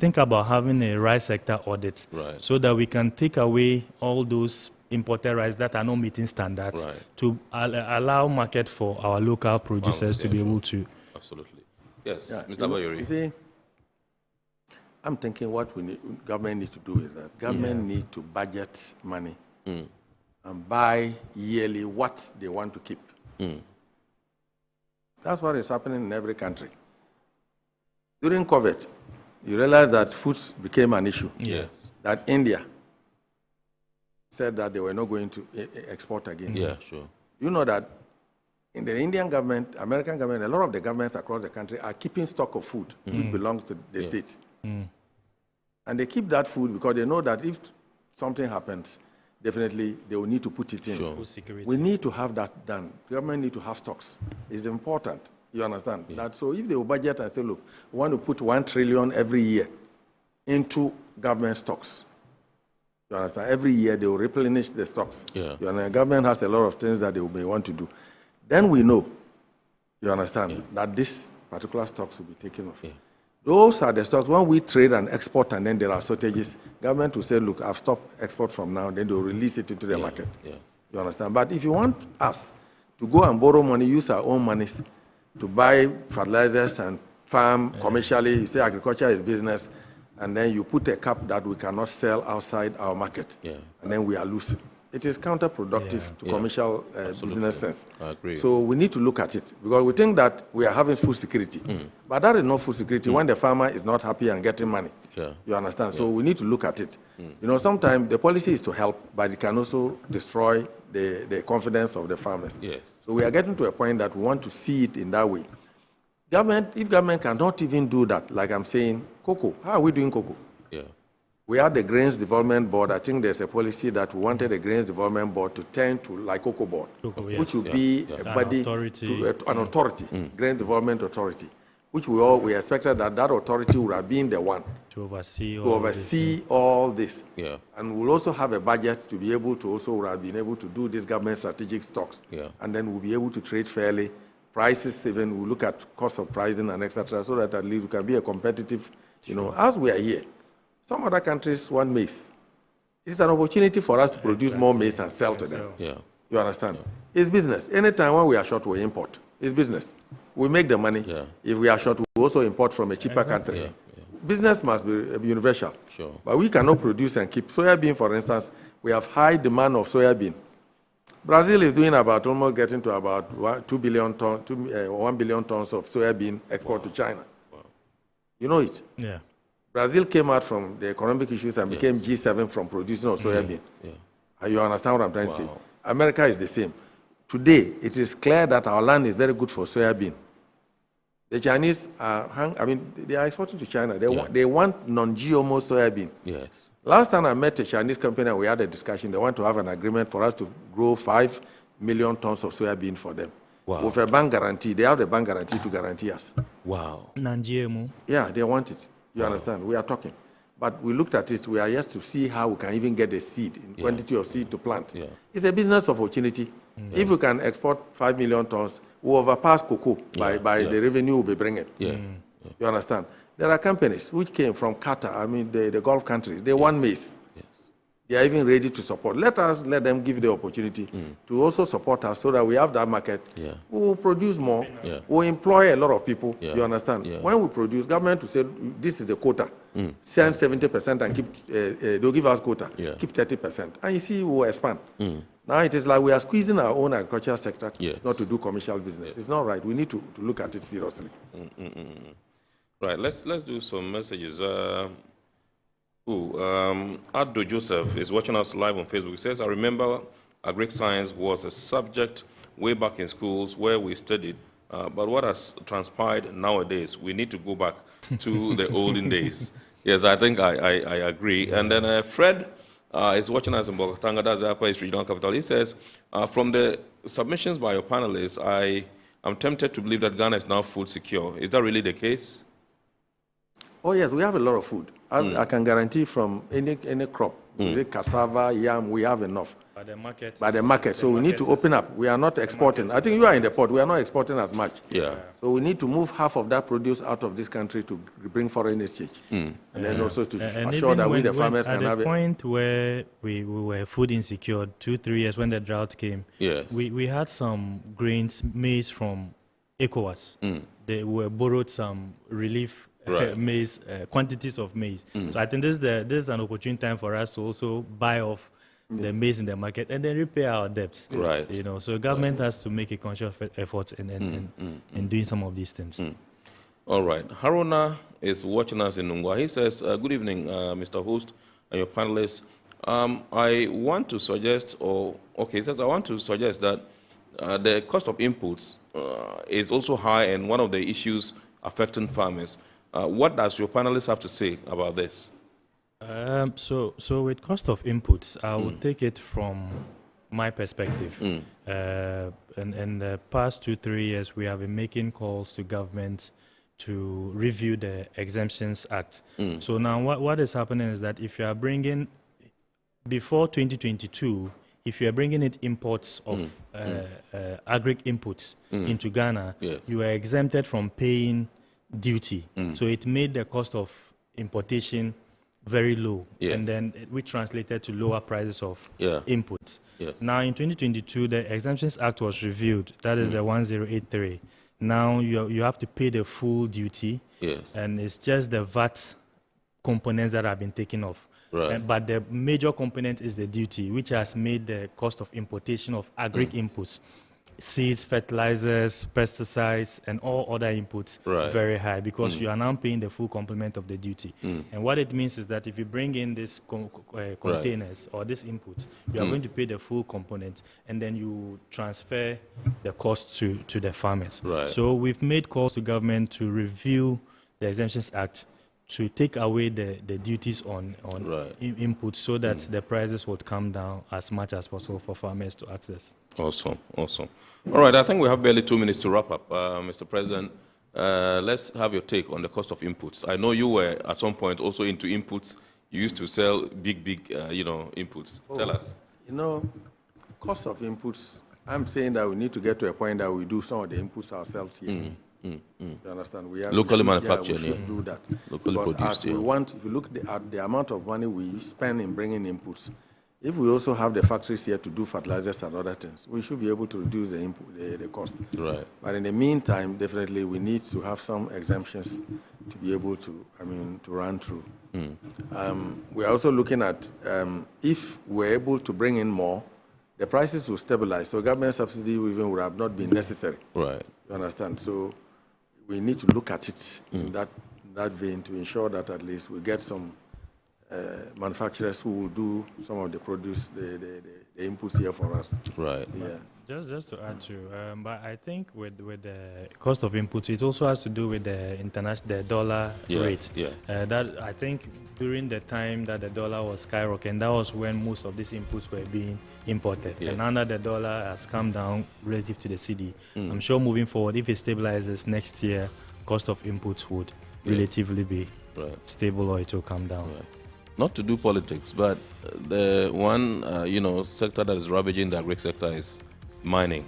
[SPEAKER 19] think about having a rice sector audit so that we can take away all those imported rice that are not meeting standards to allow market for our local producers to be able to.
[SPEAKER 1] Absolutely. Yes, Mr. Bayori.
[SPEAKER 18] You see, I'm thinking what government need to do is that government need to budget money and buy yearly what they want to keep. That's what is happening in every country. During COVID, you realize that foods became an issue.
[SPEAKER 1] Yes.
[SPEAKER 18] That India said that they were not going to export again.
[SPEAKER 1] Yeah, sure.
[SPEAKER 18] You know that in the Indian government, American government, a lot of the governments across the country are keeping stock of food which belongs to the state. And they keep that food because they know that if something happens, definitely they will need to put it in.
[SPEAKER 1] Sure.
[SPEAKER 19] Food security.
[SPEAKER 18] We need to have that done. Government need to have stocks. It's important. You understand? That so if they will budget and say, look, we want to put 1 trillion every year into government stocks. You understand? Every year they will replenish the stocks.
[SPEAKER 1] Yeah.
[SPEAKER 18] You understand? Government has a lot of things that they may want to do. Then we know, you understand, that this particular stocks will be taken off. Those are the stocks. When we trade and export and then there are shortages, government will say, look, I've stopped export from now, then they'll release it into the market. You understand? But if you want us to go and borrow money, use our own monies to buy fertilizers and farm commercially, you say agriculture is business, and then you put a cap that we cannot sell outside our market, and then we are losing. It is counterproductive to commercial business sense.
[SPEAKER 1] I agree.
[SPEAKER 18] So we need to look at it because we think that we are having food security. But that is not food security when the farmer is not happy and getting money. You understand? So we need to look at it. You know, sometimes the policy is to help, but it can also destroy the confidence of the farmers.
[SPEAKER 1] Yes.
[SPEAKER 18] So we are getting to a point that we want to see it in that way. If government cannot even do that, like I'm saying, cocoa, how are we doing cocoa? We had the Grains Development Board. I think there's a policy that we wanted the Grains Development Board to turn to like Cocoa Board, which would be a body, an authority, Grains Development Authority, which we expected that authority would have been the one
[SPEAKER 19] to oversee
[SPEAKER 18] all this. And we'll also have a budget to be able to also have been able to do these government strategic stocks. And then we'll be able to trade fairly. Prices, even we'll look at cost of pricing and etc., so that at least we can be a competitive, you know, as we are here. Some other countries want maize. It's an opportunity for us to produce more maize and sell to them. You understand? It's business. Anytime when we are short, we import. It's business. We make the money. If we are short, we also import from a cheaper country. Business must be universal. But we cannot produce and keep. Soybean, for instance, we have high demand of soybean. Brazil is doing about almost getting to about 2 billion tons, 1 billion tons of soybean export to China. You know it? Brazil came out from the economic issues and became G7 from producing of soybean. You understand what I'm trying to say? America is the same. Today, it is clear that our land is very good for soybean. The Chinese they are exporting to China. They want non-GMO soybean. Last time I met a Chinese company and we had a discussion, they want to have an agreement for us to grow 5 million tons of soybean for them. With a bank guarantee. They have the bank guarantee to guarantee us.
[SPEAKER 19] Non-GMO.
[SPEAKER 18] Yeah, they want it. You understand? We are talking. But we looked at it. We are yet to see how we can even get the seed, in quantity of seed to plant. It's a business opportunity. If we can export 5 million tons, we overpass cocoa by the revenue we'll be bringing. You understand? There are companies which came from Qatar, the Gulf countries. They want maize. They are even ready to support. Let them give the opportunity to also support us so that we have that market. We will produce more. We will employ a lot of people. You understand? When we produce, government will say, this is the quota. Send 70% and keep, they'll give us quota. Keep 30%. And you see, we will expand. Now it is like we are squeezing our own agricultural sector not to do commercial business. It's not right. We need to look at it seriously.
[SPEAKER 1] Right, let's do some messages. Addo Joseph is watching us live on Facebook. He says, I remember agric science was a subject way back in schools where we studied, but what has transpired nowadays, we need to go back to the olden days. Yes, I think I agree. And then Fred is watching us in Bogotanga, that's the Upper East Regional Capital. He says, from the submissions by your panelists, I am tempted to believe that Ghana is now food secure. Is that really the case?
[SPEAKER 18] Oh yes, we have a lot of food. I can guarantee from any crop, cassava, yam, we have enough.
[SPEAKER 19] By the market.
[SPEAKER 18] By the market. So we need to open up. We are not exporting. I think you are in the port. We are not exporting as much.
[SPEAKER 1] Yeah.
[SPEAKER 18] So we need to move half of that produce out of this country to bring foreign exchange. And then also to assure that we, the farmers, can have it.
[SPEAKER 19] At the point where we were food insecure, 2-3 years when the drought came,
[SPEAKER 1] yes.
[SPEAKER 19] we had some grains, maize from ECOWAS. They were borrowed some relief maize, quantities of maize. So I think this is an opportune time for us to also buy off the maize in the market and then repay our debts.
[SPEAKER 1] Right.
[SPEAKER 19] You know, so government has to make a conscious effort in doing some of these things.
[SPEAKER 1] All right. Haruna is watching us in Nungwa. He says, good evening, Mr. Host and your panelists. I want to suggest, he says, I want to suggest that the cost of inputs is also high and one of the issues affecting farmers. What does your panelists have to say about this?
[SPEAKER 19] So with cost of inputs, I will take it from my perspective. In the past 2-3 years, we have been making calls to government to review the Exemptions Act. So now what is happening is that if you are bringing, before 2022, if you are bringing in imports of agric inputs into Ghana, you are exempted from paying duty. So it made the cost of importation very low, and then we translated to lower prices of inputs. Now in 2022, the Exemptions Act was reviewed. That is the 1083. Now you have to pay the full duty, and it's just the VAT components that have been taken off.
[SPEAKER 1] Right.
[SPEAKER 19] But the major component is the duty, which has made the cost of importation of agric inputs, seeds, fertilizers, pesticides, and all other inputs very high, because you are now paying the full complement of the duty. And what it means is that if you bring in these containers or these inputs, you are going to pay the full component, and then you transfer the cost to the farmers. So we've made calls to government to review the Exemptions Act to take away the duties on inputs, so that the prices would come down as much as possible for farmers to access.
[SPEAKER 1] Awesome. All right, I think we have barely 2 minutes to wrap up. Mr. President, let's have your take on the cost of inputs. I know you were at some point also into inputs. You used to sell big, inputs. Tell us.
[SPEAKER 18] You know, cost of inputs, I'm saying that we need to get to a point that we do some of the inputs ourselves here. You understand?
[SPEAKER 1] Locally manufactured,
[SPEAKER 18] we should do that.
[SPEAKER 1] Locally
[SPEAKER 18] because
[SPEAKER 1] produced,
[SPEAKER 18] as we want, if you look at the amount of money we spend in bringing inputs, if we also have the factories here to do fertilizers and other things, we should be able to reduce the cost.
[SPEAKER 1] Right.
[SPEAKER 18] But in the meantime, definitely we need to have some exemptions to be able to, to run through. We're also looking at if we're able to bring in more, the prices will stabilize. So government subsidy even would have not been necessary.
[SPEAKER 1] Right.
[SPEAKER 18] You understand? So we need to look at it in that vein to ensure that at least we get some manufacturers who will do some of the produce, the inputs here for us.
[SPEAKER 1] Right.
[SPEAKER 18] Yeah.
[SPEAKER 19] Just to add to, but I think with the cost of inputs, it also has to do with the dollar rate. That I think during the time that the dollar was skyrocketing, that was when most of these inputs were being imported. And now that the dollar has come down relative to the cedi, I'm sure moving forward, if it stabilizes next year, cost of inputs would relatively be stable, or it will come down.
[SPEAKER 1] Not to do politics, but the one sector that is ravaging the agri sector is mining.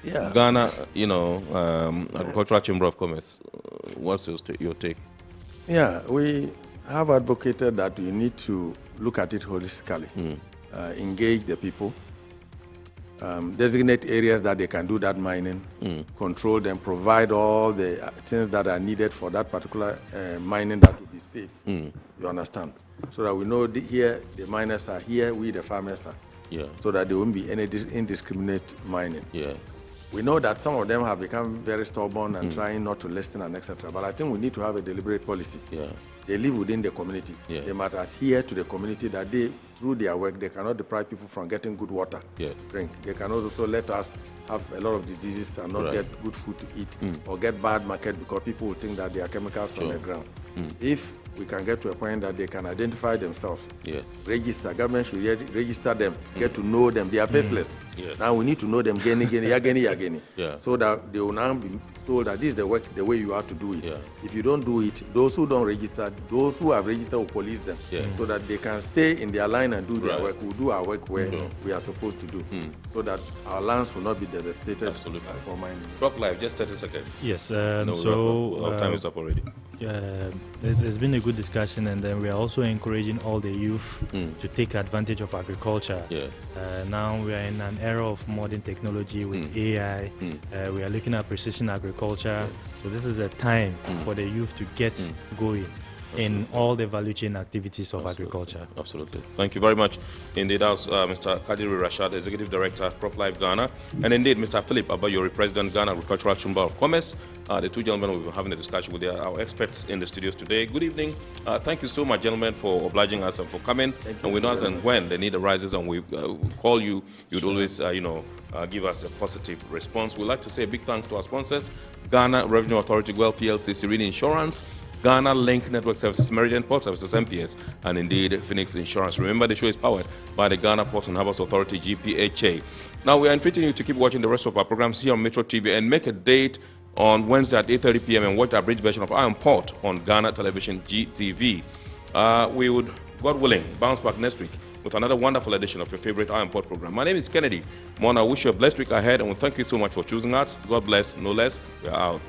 [SPEAKER 1] Ghana, Agricultural Chamber of Commerce. What's your take?
[SPEAKER 18] Yeah, we have advocated that you need to look at it holistically, engage the people, designate areas that they can do that mining, control them, provide all the things that are needed for that particular mining that will be safe. You understand? So that we know here the miners are here, we the farmers are. So that there won't be any indiscriminate mining. We know that some of them have become very stubborn and trying not to listen and etc. But I think we need to have a deliberate policy. They live within the community. They must adhere to the community that they, through their work, they cannot deprive people from getting good water to drink. They cannot also let us have a lot of diseases and not get good food to eat or get bad market because people will think that there are chemicals on the ground. If we can get to a point that they can identify themselves, register, government should register them, get to know them, they are faceless.
[SPEAKER 1] Yes.
[SPEAKER 18] Now we need to know them geni, yageni.
[SPEAKER 1] Yeah.
[SPEAKER 18] So that they will now be told that this is the way you have to do it.
[SPEAKER 1] Yeah.
[SPEAKER 18] If you don't do it, those who don't register, those who have registered will police them.
[SPEAKER 1] Yeah.
[SPEAKER 18] So that they can stay in their line and do their
[SPEAKER 1] Right.
[SPEAKER 18] work. We'll do our work where we are supposed to do. So that our lands will not be devastated.
[SPEAKER 1] Absolutely.
[SPEAKER 18] For mining.
[SPEAKER 1] Crop Life, just 30 seconds.
[SPEAKER 19] Yes.
[SPEAKER 1] Our time is up already.
[SPEAKER 19] It's been a good discussion, and then we are also encouraging all the youth to take advantage of agriculture.
[SPEAKER 1] Yes.
[SPEAKER 19] Now we are in an era of modern technology with AI. We are looking at precision agriculture. So this is a time for the youth to get going in all the value chain activities of agriculture.
[SPEAKER 1] Absolutely. Thank you very much. Indeed, that was Mr. Kadiri Rashad, Executive Director, Crop Life Ghana, and indeed Mr. Philip Abayori, President, Ghana Agricultural Chamber of Commerce. The two gentlemen will be having a discussion with our experts in the studios today. Good evening. Thank you so much, gentlemen, for obliging us and for coming. And we know as and when the need arises and we call you, you'd always, give us a positive response. We'd like to say a big thanks to our sponsors, Ghana Revenue Authority, Well PLC, Serene Insurance, Ghana Link Network Services, Meridian Port Services, MPS, and indeed Phoenix Insurance. Remember, the show is powered by the Ghana Ports and Harbours Authority, GPHA. Now, we are entreating you to keep watching the rest of our programs here on Metro TV and make a date on Wednesday at 8:30 p.m. and watch our bridge version of Iron Port on Ghana Television GTV. We would, God willing, bounce back next week with another wonderful edition of your favorite Iron Port program. My name is Kennedy Mona. I wish you a blessed week ahead, and we thank you so much for choosing us. God bless, no less. We are out.